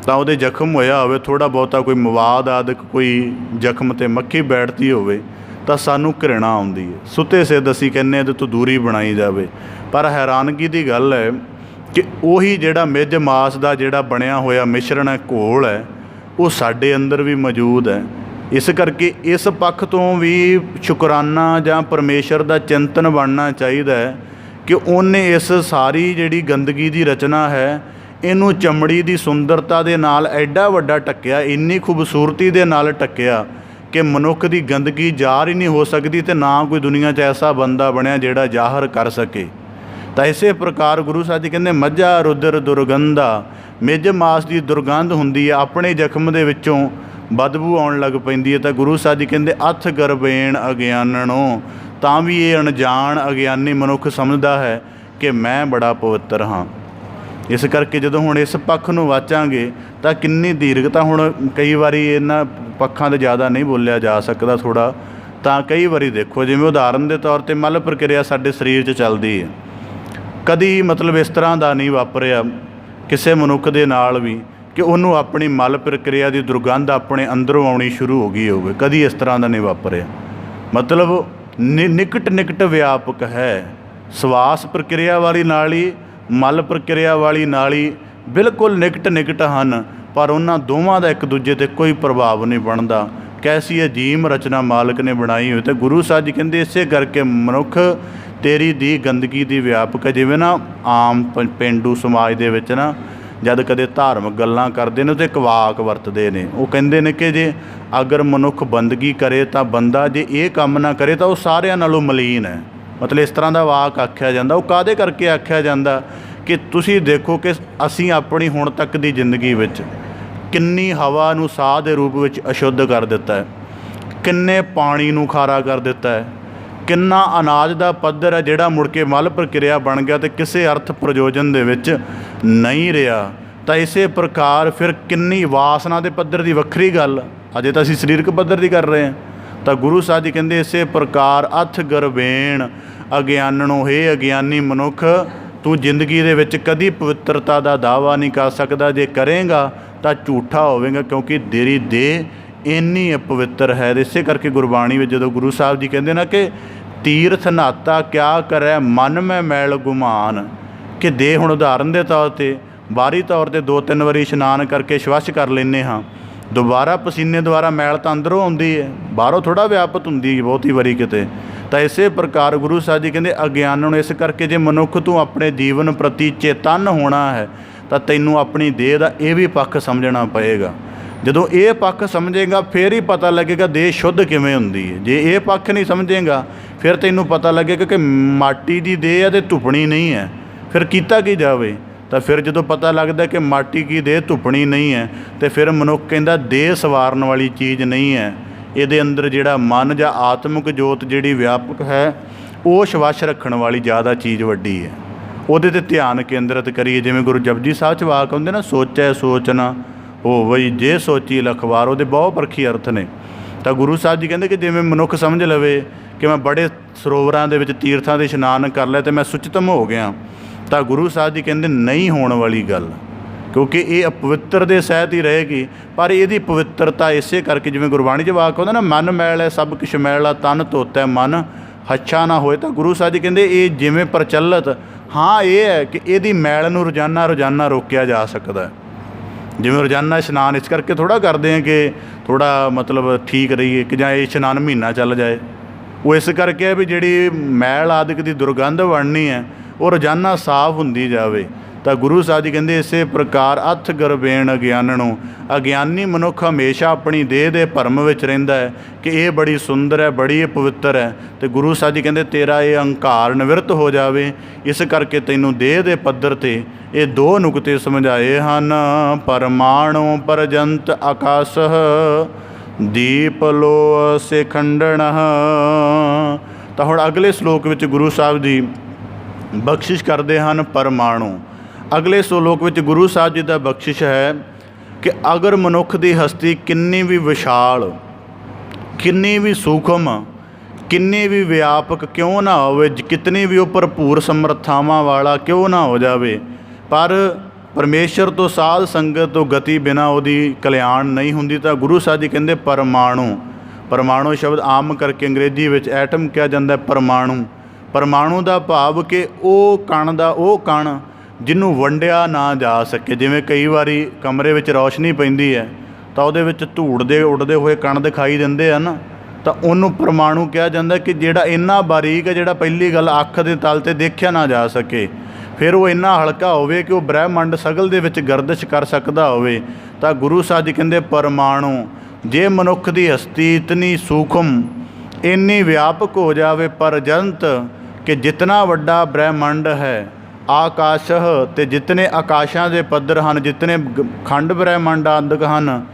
ਤਾਂ ਉਹਦੇ ਜ਼ਖਮ ਹੋਇਆ ਹੋਵੇ, ਥੋੜ੍ਹਾ ਬਹੁਤਾ ਕੋਈ ਮਵਾਦ ਆਦਿਕ ਕੋਈ ਜ਼ਖਮ 'ਤੇ ਮੱਖੀ ਬੈਠਦੀ ਹੋਵੇ ਤਾਂ ਸਾਨੂੰ ਘਿਰਣਾ ਆਉਂਦੀ ਹੈ। ਸੁੱਤੇ ਸਿੱਧ ਅਸੀਂ ਕਹਿੰਦੇ ਇਹਦੇ ਤੋਂ ਦੂਰੀ ਬਣਾਈ ਜਾਵੇ। ਪਰ ਹੈਰਾਨਗੀ ਦੀ ਗੱਲ ਹੈ ਕਿ ਉਹੀ ਜਿਹੜਾ ਮਿੱਝ ਮਾਸ ਦਾ ਜਿਹੜਾ ਬਣਿਆ ਹੋਇਆ ਮਿਸ਼ਰਣ ਹੈ, ਘੋਲ ਹੈ, ਉਹ ਸਾਡੇ ਅੰਦਰ ਵੀ ਮੌਜੂਦ ਹੈ। ਇਸ ਕਰਕੇ ਇਸ ਪੱਖ ਤੋਂ ਵੀ ਸ਼ੁਕਰਾਨਾ ਜਾਂ ਪਰਮੇਸ਼ਰ ਦਾ ਚਿੰਤਨ ਬਣਨਾ ਚਾਹੀਦਾ ਹੈ ਕਿ ਉਹਨੇ ਇਸ ਸਾਰੀ ਜਿਹੜੀ ਗੰਦਗੀ ਦੀ ਰਚਨਾ ਹੈ, ਇਹਨੂੰ ਚਮੜੀ ਦੀ ਸੁੰਦਰਤਾ ਦੇ ਨਾਲ ਐਡਾ ਵੱਡਾ ਢੱਕਿਆ, ਇੰਨੀ ਖੂਬਸੂਰਤੀ ਦੇ ਨਾਲ ਢੱਕਿਆ ਕਿ ਮਨੁੱਖ ਦੀ ਗੰਦਗੀ ਜ਼ਾਹਰ ਹੀ ਨਹੀਂ ਹੋ ਸਕਦੀ, ਅਤੇ ਨਾ ਕੋਈ ਦੁਨੀਆ 'ਚ ਐਸਾ ਬੰਦਾ ਬਣਿਆ ਜਿਹੜਾ ਜ਼ਾਹਰ ਕਰ ਸਕੇ। ਤਾਂ ਇਸੇ ਪ੍ਰਕਾਰ ਗੁਰੂ ਸਾਹਿਬ ਜੀ ਕਹਿੰਦੇ ਮੱਝਾ ਰੁਦਰ ਦੁਰਗੰਧਾ, ਮਿੱਝ ਮਾਸ ਦੀ ਦੁਰਗੰਧ ਹੁੰਦੀ ਹੈ, ਆਪਣੇ ਜ਼ਖਮ ਦੇ ਵਿੱਚੋਂ ਬਦਬੂ ਆਉਣ ਲੱਗ ਪੈਂਦੀ ਹੈ। ਤਾਂ ਗੁਰੂ ਸਾਹਿਬ ਜੀ ਕਹਿੰਦੇ ਅੱਥ ਗਰਬੇਣ ਅਗਿਆਨਣੋ, ਤਾਂ ਵੀ ਇਹ ਅਣਜਾਣ ਅਗਿਆਨੀ ਮਨੁੱਖ ਸਮਝਦਾ ਹੈ ਕਿ ਮੈਂ ਬੜਾ ਪਵਿੱਤਰ ਹਾਂ। ਇਸ ਕਰਕੇ ਜਦੋਂ ਹੁਣ ਇਸ ਪੱਖ ਨੂੰ ਵਾਚਾਂਗੇ ਤਾਂ ਕਿੰਨੀ ਦੀਰਘਤਾ, ਹੁਣ ਕਈ ਵਾਰੀ ਇਹਨਾਂ ਪੱਖਾਂ 'ਤੇ ਜ਼ਿਆਦਾ ਨਹੀਂ ਬੋਲਿਆ ਜਾ ਸਕਦਾ ਥੋੜ੍ਹਾ, ਤਾਂ ਕਈ ਵਾਰੀ ਦੇਖੋ ਜਿਵੇਂ ਉਦਾਹਰਨ ਦੇ ਤੌਰ 'ਤੇ ਮਲ ਪ੍ਰਕਿਰਿਆ ਸਾਡੇ ਸਰੀਰ 'ਚ ਚੱਲਦੀ ਹੈ, ਕਦੀ ਮਤਲਬ ਇਸ ਤਰ੍ਹਾਂ ਦਾ ਨਹੀਂ ਵਾਪਰਿਆ ਕਿਸੇ ਮਨੁੱਖ ਦੇ ਨਾਲ ਵੀ ਕਿ ਉਹਨੂੰ ਆਪਣੀ ਮਲ ਪ੍ਰਕਿਰਿਆ ਦੀ ਦੁਰਗੰਧ ਆਪਣੇ ਅੰਦਰੋਂ ਆਉਣੀ ਸ਼ੁਰੂ ਹੋ ਗਈ ਹੋਵੇ, ਕਦੀ ਇਸ ਤਰ੍ਹਾਂ ਦਾ ਨਹੀਂ ਵਾਪਰਿਆ। ਮਤਲਬ ਨਿਕਟ ਵਿਆਪਕ ਹੈ। ਸਵਾਸ ਪ੍ਰਕਿਰਿਆ ਵਾਲੀ ਨਾਲੀ, ਮਲ ਪ੍ਰਕਿਰਿਆ ਵਾਲੀ ਨਾਲੀ ਬਿਲਕੁਲ ਨਿਕਟ ਹਨ, ਪਰ ਉਹਨਾਂ ਦੋਵਾਂ ਦਾ ਇੱਕ ਦੂਜੇ 'ਤੇ ਕੋਈ ਪ੍ਰਭਾਵ ਨਹੀਂ ਬਣਦਾ। ਕੈਸੀ ਅਜੀਮ ਰਚਨਾ ਮਾਲਕ ਨੇ ਬਣਾਈ ਹੋਈ। ਅਤੇ ਗੁਰੂ ਸਾਹਿਬ ਜੀ ਕਹਿੰਦੇ ਇਸੇ ਕਰਕੇ ਮਨੁੱਖ ਤੇਰੀ ਦੀ ਗੰਦਗੀ ਦੀ ਵਿਆਪਕ ਹੈ। ਜਿਵੇਂ ਨਾ ਆਮ ਪੇਂਡੂ ਸਮਾਜ ਦੇ ਵਿੱਚ ਨਾ ਜਦ ਕਦੇ ਧਾਰਮਿਕ ਗੱਲਾਂ ਕਰਦੇ ਨੇ ਤਾਂ ਇੱਕ ਵਾਕ ਵਰਤਦੇ ਨੇ, ਉਹ ਕਹਿੰਦੇ ਨੇ ਕਿ ਜੇ ਅਗਰ ਮਨੁੱਖ ਬੰਦਗੀ ਕਰੇ ਤਾਂ ਬੰਦਾ, ਜੇ ਇਹ ਕੰਮ ਨਾ ਕਰੇ ਤਾਂ ਉਹ ਸਾਰਿਆਂ ਨਾਲੋਂ ਮਲੀਨ ਹੈ। ਮਤਲਬ ਇਸ ਤਰ੍ਹਾਂ ਦਾ ਵਾਕ ਆਖਿਆ ਜਾਂਦਾ। ਉਹ ਕਾਹਦੇ ਕਰਕੇ ਆਖਿਆ ਜਾਂਦਾ ਕਿ ਤੁਸੀਂ ਦੇਖੋ ਕਿ ਅਸੀਂ ਆਪਣੀ ਹੁਣ ਤੱਕ ਦੀ ਜ਼ਿੰਦਗੀ ਵਿੱਚ ਕਿੰਨੀ ਹਵਾ ਨੂੰ ਸਾਹ ਦੇ ਰੂਪ ਵਿੱਚ ਅਸ਼ੁੱਧ ਕਰ ਦਿੱਤਾ ਹੈ, ਕਿੰਨੇ ਪਾਣੀ ਨੂੰ ਖਾਰਾ ਕਰ ਦਿੱਤਾ ਹੈ, ਕਿੰਨਾ ਅਨਾਜ ਦਾ ਪੱਧਰ ਹੈ ਜਿਹੜਾ ਮੁੜ ਕੇ ਮਲ ਪ੍ਰਕਿਰਿਆ ਬਣ ਗਿਆ ਅਤੇ ਕਿਸੇ ਅਰਥ ਪ੍ਰਯੋਜਨ ਦੇ ਵਿੱਚ ਨਹੀਂ ਰਿਹਾ। ਤਾਂ ਇਸੇ ਪ੍ਰਕਾਰ ਫਿਰ ਕਿੰਨੀ ਵਾਸਨਾ ਦੇ ਪੱਧਰ ਦੀ ਵੱਖਰੀ ਗੱਲ, ਅਜੇ ਤਾਂ ਅਸੀਂ ਸਰੀਰਕ ਪੱਧਰ ਦੀ ਕਰ ਰਹੇ ਹਾਂ। ਤਾਂ ਗੁਰੂ ਸਾਹਿਬ ਜੀ ਕਹਿੰਦੇ ਇਸੇ ਪ੍ਰਕਾਰ ਅੱਥ ਗਰਬੇਣ ਅਗਿਆਨਣੋ, ਹੇ ਅਗਿਆਨੀ ਮਨੁੱਖ, ਤੂੰ ਜ਼ਿੰਦਗੀ ਦੇ ਵਿੱਚ ਕਦੀ ਪਵਿੱਤਰਤਾ ਦਾ ਦਾਅਵਾ ਨਹੀਂ ਕਰ ਸਕਦਾ। ਜੇ ਕਰੇਂਗਾ ਤਾਂ ਝੂਠਾ ਹੋਵੇਗਾ, ਕਿਉਂਕਿ ਤੇਰੀ ਦੇਹ ਇੰਨੀ ਅਪਵਿੱਤਰ ਹੈ। ਇਸੇ ਕਰਕੇ ਗੁਰਬਾਣੀ ਵਿੱਚ ਜਦੋਂ ਗੁਰੂ ਸਾਹਿਬ ਜੀ ਕਹਿੰਦੇ ਨਾ ਕਿ ਤੀਰਥ ਨਾਤਾ ਕਿਆ ਕਰੈ ਮਨ ਮੈਂ ਮੈਲ ਗੁਮਾਨ, ਕਿ ਦੇਹ ਹੁਣ ਉਦਾਹਰਨ ਦੇ ਤੌਰ 'ਤੇ ਬਾਹਰੀ ਤੌਰ 'ਤੇ 2-3 ਵਾਰੀ ਇਸ਼ਨਾਨ ਕਰਕੇ ਸਵੱਛ ਕਰ ਲੈਂਦੇ ਹਾਂ, ਦੁਬਾਰਾ ਪਸੀਨੇ ਦੁਆਰਾ ਮੈਲ ਤਾਂ ਅੰਦਰੋਂ ਆਉਂਦੀ ਹੈ, ਬਾਹਰੋਂ ਥੋੜ੍ਹਾ ਵਿਆਪਤ ਹੁੰਦੀ ਬਹੁਤੀ ਵਾਰੀ ਕਿਤੇ। ਤਾਂ ਇਸੇ ਪ੍ਰਕਾਰ ਗੁਰੂ ਸਾਹਿਬ ਜੀ ਕਹਿੰਦੇ ਅਗਿਆਨ ਨੂੰ, ਇਸ ਕਰਕੇ ਜੇ ਮਨੁੱਖ ਤੂੰ ਆਪਣੇ ਜੀਵਨ ਪ੍ਰਤੀ ਚੇਤੰਨ ਹੋਣਾ ਹੈ ਤਾਂ ਤੈਨੂੰ ਆਪਣੀ ਦੇਹ ਦਾ ਇਹ ਵੀ ਪੱਖ ਸਮਝਣਾ ਪਏਗਾ। ਜਦੋਂ ਇਹ ਪੱਖ ਸਮਝੇਗਾ ਫਿਰ ਹੀ ਪਤਾ ਲੱਗੇਗਾ ਦੇਹ ਸ਼ੁੱਧ ਕਿਵੇਂ ਹੁੰਦੀ ਹੈ। ਜੇ ਇਹ ਪੱਖ ਨਹੀਂ ਸਮਝੇਗਾ ਫਿਰ ਤੈਨੂੰ ਪਤਾ ਲੱਗੇਗਾ ਕਿ ਮਾਟੀ ਦੀ ਦੇਹ ਹੈ ਅਤੇ ਧੁੱਪਣੀ ਨਹੀਂ ਹੈ, ਫਿਰ ਕੀਤਾ ਕੀ ਜਾਵੇ। ਤਾਂ ਫਿਰ ਜਦੋਂ ਪਤਾ ਲੱਗਦਾ ਕਿ ਮਾਟੀ ਕੀ ਦੇਹ ਧੁੱਪਣੀ ਨਹੀਂ ਹੈ, ਅਤੇ ਫਿਰ ਮਨੁੱਖ ਕਹਿੰਦਾ ਦੇਹ ਸਵਾਰਨ ਵਾਲੀ ਚੀਜ਼ ਨਹੀਂ ਹੈ, ਇਹਦੇ ਅੰਦਰ ਜਿਹੜਾ ਮਨ ਜਾਂ ਆਤਮਿਕ ਜੋਤ ਜਿਹੜੀ ਵਿਆਪਕ ਹੈ ਉਹ ਸਵੱਛ ਰੱਖਣ ਵਾਲੀ ਜ਼ਿਆਦਾ ਚੀਜ਼ ਵੱਡੀ ਹੈ, ਉਹਦੇ 'ਤੇ ਧਿਆਨ ਕੇਂਦਰਿਤ ਕਰੀਏ। ਜਿਵੇਂ ਗੁਰੂ ਜਪਜੀ ਸਾਹਿਬ 'ਚ ਵਾਕ ਹੁੰਦੇ ਨਾ, ਸੋਚੈ ਸੋਚ ਨਾ ਹੋਵਈ ਜੇ ਸੋਚੀ ਲਖਵਾਰ, ਉਹਦੇ ਬਹੁਤ ਪਰਖੀ ਅਰਥ ਨੇ। ਤਾਂ ਗੁਰੂ ਸਾਹਿਬ ਜੀ ਕਹਿੰਦੇ ਕਿ ਜਿਵੇਂ ਮਨੁੱਖ ਸਮਝ ਲਵੇ ਕਿ ਮੈਂ ਬੜੇ ਸਰੋਵਰਾਂ ਦੇ ਵਿੱਚ ਤੀਰਥਾਂ ਦੇ ਇਸ਼ਨਾਨ ਕਰ ਲਿਆ ਅਤੇ ਮੈਂ ਸੁਚਿਤਮ ਹੋ ਗਿਆ, ਤਾਂ ਗੁਰੂ ਸਾਹਿਬ ਜੀ ਕਹਿੰਦੇ ਨਹੀਂ ਹੋਣ ਵਾਲੀ ਗੱਲ, ਕਿਉਂਕਿ ਇਹ ਅਪਵਿੱਤਰ ਦੇ ਸਹਿਤ ਹੀ ਰਹੇਗੀ। ਪਰ ਇਹਦੀ ਪਵਿੱਤਰਤਾ ਇਸੇ ਕਰਕੇ, ਜਿਵੇਂ ਗੁਰਬਾਣੀ 'ਚ ਵਾਕ ਹੁੰਦਾ ਨਾ, ਮਨ ਮੈਲ ਹੈ ਸਭ ਕੁਛ ਮੈਲਾ, ਤਨ ਧੋਤੈ ਮਨ ਹੱਛਾ ਨਾ ਹੋਏ। ਤਾਂ ਗੁਰੂ ਸਾਹਿਬ ਜੀ ਕਹਿੰਦੇ ਇਹ ਜਿਵੇਂ ਪ੍ਰਚਲਿਤ, ਹਾਂ ਇਹ ਹੈ ਕਿ ਇਹਦੀ ਮੈਲ ਨੂੰ ਰੋਜ਼ਾਨਾ ਰੋਕਿਆ ਜਾ ਸਕਦਾ। ਜਿਵੇਂ ਰੋਜ਼ਾਨਾ ਇਸ਼ਨਾਨ ਇਸ ਕਰਕੇ ਥੋੜ੍ਹਾ ਕਰਦੇ ਹਾਂ ਕਿ ਥੋੜ੍ਹਾ ਮਤਲਬ ਠੀਕ ਰਹੀਏ, ਕਿ ਜਾਂ ਇਹ ਇਸ਼ਨਾਨ ਮਹੀਨਾ ਚੱਲ ਜਾਏ, ਉਹ ਇਸ ਕਰਕੇ ਵੀ ਜਿਹੜੀ ਮੈਲ ਆਦਿਕ ਦੀ ਦੁਰਗੰਧ ਬਣਨੀ ਹੈ ਉਹ ਰੋਜ਼ਾਨਾ ਸਾਫ਼ ਹੁੰਦੀ ਜਾਵੇ। ਤਾਂ ਗੁਰੂ ਸਾਹਿਬ ਜੀ ਕਹਿੰਦੇ ਇਸੇ ਪ੍ਰਕਾਰ ਅੱਥ ਗਰਬੇਣ ਅਗਿਆਨਣੋ, ਅਗਿਆਨੀ ਮਨੁੱਖ ਹਮੇਸ਼ਾ ਆਪਣੀ ਦੇਹ ਦੇ ਭਰਮ ਵਿੱਚ ਰਹਿੰਦਾ ਹੈ ਕਿ ਇਹ ਬੜੀ ਸੁੰਦਰ ਹੈ, ਬੜੀ ਪਵਿੱਤਰ ਹੈ। ਅਤੇ ਗੁਰੂ ਸਾਹਿਬ ਜੀ ਕਹਿੰਦੇ ਤੇਰਾ ਇਹ ਅਹੰਕਾਰ ਨਿਵਰਤ ਹੋ ਜਾਵੇ। ਇਸ ਕਰਕੇ ਤੈਨੂੰ ਦੇਹ ਦੇ ਪੱਧਰ 'ਤੇ ਇਹ 2 ਨੁਕਤੇ ਸਮਝਾਏ ਹਨ, ਪਰਮਾਣੂ ਪਰਜੰਤ ਆਕਾਸ਼ਹ ਦੀਪ ਲੋ ਸਿਖੰਡਣ। ਤਾਂ ਹੁਣ ਅਗਲੇ ਸ਼ਲੋਕ ਵਿੱਚ ਗੁਰੂ ਸਾਹਿਬ ਜੀ ਬਖਸ਼ਿਸ਼ ਕਰਦੇ ਹਨ ਪਰਮਾਣੂ। ਅਗਲੇ ਸ਼ਲੋਕ ਵਿੱਚ ਗੁਰੂ ਸਾਹਿਬ ਜੀ ਦਾ ਬਖਸ਼ਿਸ਼ ਹੈ ਕਿ ਅਗਰ ਮਨੁੱਖ ਦੀ ਹਸਤੀ ਕਿੰਨੀ ਵੀ ਵਿਸ਼ਾਲ, ਕਿੰਨੀ ਵੀ ਸੂਖਮ, ਕਿੰਨੀ ਵੀ ਵਿਆਪਕ ਕਿਉਂ ਨਾ ਹੋਵੇ, ਕਿਤਨੀ ਵੀ ਉਹ ਭਰਪੂਰ ਸਮਰੱਥਾਵਾਂ ਵਾਲਾ ਕਿਉਂ ਨਾ ਹੋ ਜਾਵੇ, ਪਰ ਪਰਮੇਸ਼ਰ ਤੋਂ ਸਾਧ ਸੰਗਤ ਤੋਂ ਗਤੀ ਬਿਨਾਂ ਉਹਦੀ ਕਲਿਆਣ ਨਹੀਂ ਹੁੰਦੀ। ਤਾਂ ਗੁਰੂ ਸਾਹਿਬ ਜੀ ਕਹਿੰਦੇ ਪਰਮਾਣੂ, ਪਰਮਾਣੂ ਸ਼ਬਦ ਆਮ ਕਰਕੇ ਅੰਗਰੇਜ਼ੀ ਵਿੱਚ ਐਟਮ ਕਿਹਾ ਜਾਂਦਾ। ਪਰਮਾਣੂ, ਪਰਮਾਣੂ ਦਾ ਭਾਵ ਕਿ ਉਹ ਕਣ ਦਾ ਉਹ ਕਣ ਜਿਹਨੂੰ ਵੰਡਿਆ ਨਾ ਜਾ ਸਕੇ। ਜਿਵੇਂ ਕਈ ਵਾਰੀ ਕਮਰੇ ਵਿੱਚ ਰੌਸ਼ਨੀ ਪੈਂਦੀ ਹੈ ਤਾਂ ਉਹਦੇ ਵਿੱਚ ਧੂੜ ਦੇ ਉੱਡਦੇ ਹੋਏ ਕਣ ਦਿਖਾਈ ਦਿੰਦੇ ਆ ਨਾ, ਤਾਂ ਉਹਨੂੰ ਪਰਮਾਣੂ ਕਿਹਾ ਜਾਂਦਾ ਕਿ ਜਿਹੜਾ ਇੰਨਾ ਬਾਰੀਕ ਹੈ, ਜਿਹੜਾ ਪਹਿਲੀ ਗੱਲ ਅੱਖ ਦੇ ਤਲ 'ਤੇ ਦੇਖਿਆ ਨਾ ਜਾ ਸਕੇ, ਫਿਰ ਉਹ ਇੰਨਾ ਹਲਕਾ ਹੋਵੇ ਕਿ ਉਹ ਬ੍ਰਹਿਮੰਡ ਸਗਲ ਦੇ ਵਿੱਚ ਗਰਦਿਸ਼ ਕਰ ਸਕਦਾ ਹੋਵੇ। ਤਾਂ ਗੁਰੂ ਸਾਹਿਬ ਜੀ ਕਹਿੰਦੇ ਪਰਮਾਣੂ, ਜੇ ਮਨੁੱਖ ਦੀ ਹਸਤੀ ਇਤਨੀ ਸੂਖਮ, ਇੰਨੀ ਵਿਆਪਕ ਹੋ ਜਾਵੇ ਪਰਜੰਤ ਕਿ ਜਿਤਨਾ ਵੱਡਾ ਬ੍ਰਹਿਮੰਡ ਹੈ ਆਕਾਸ਼ਹ, ਅਤੇ ਜਿਤਨੇ ਆਕਾਸ਼ਾਂ ਦੇ ਪੱਧਰ ਹਨ, ਜਿਤਨੇ ਖੰਡ ਬ੍ਰਹਿਮੰਡ ਆਦਿਕ ਹਨ,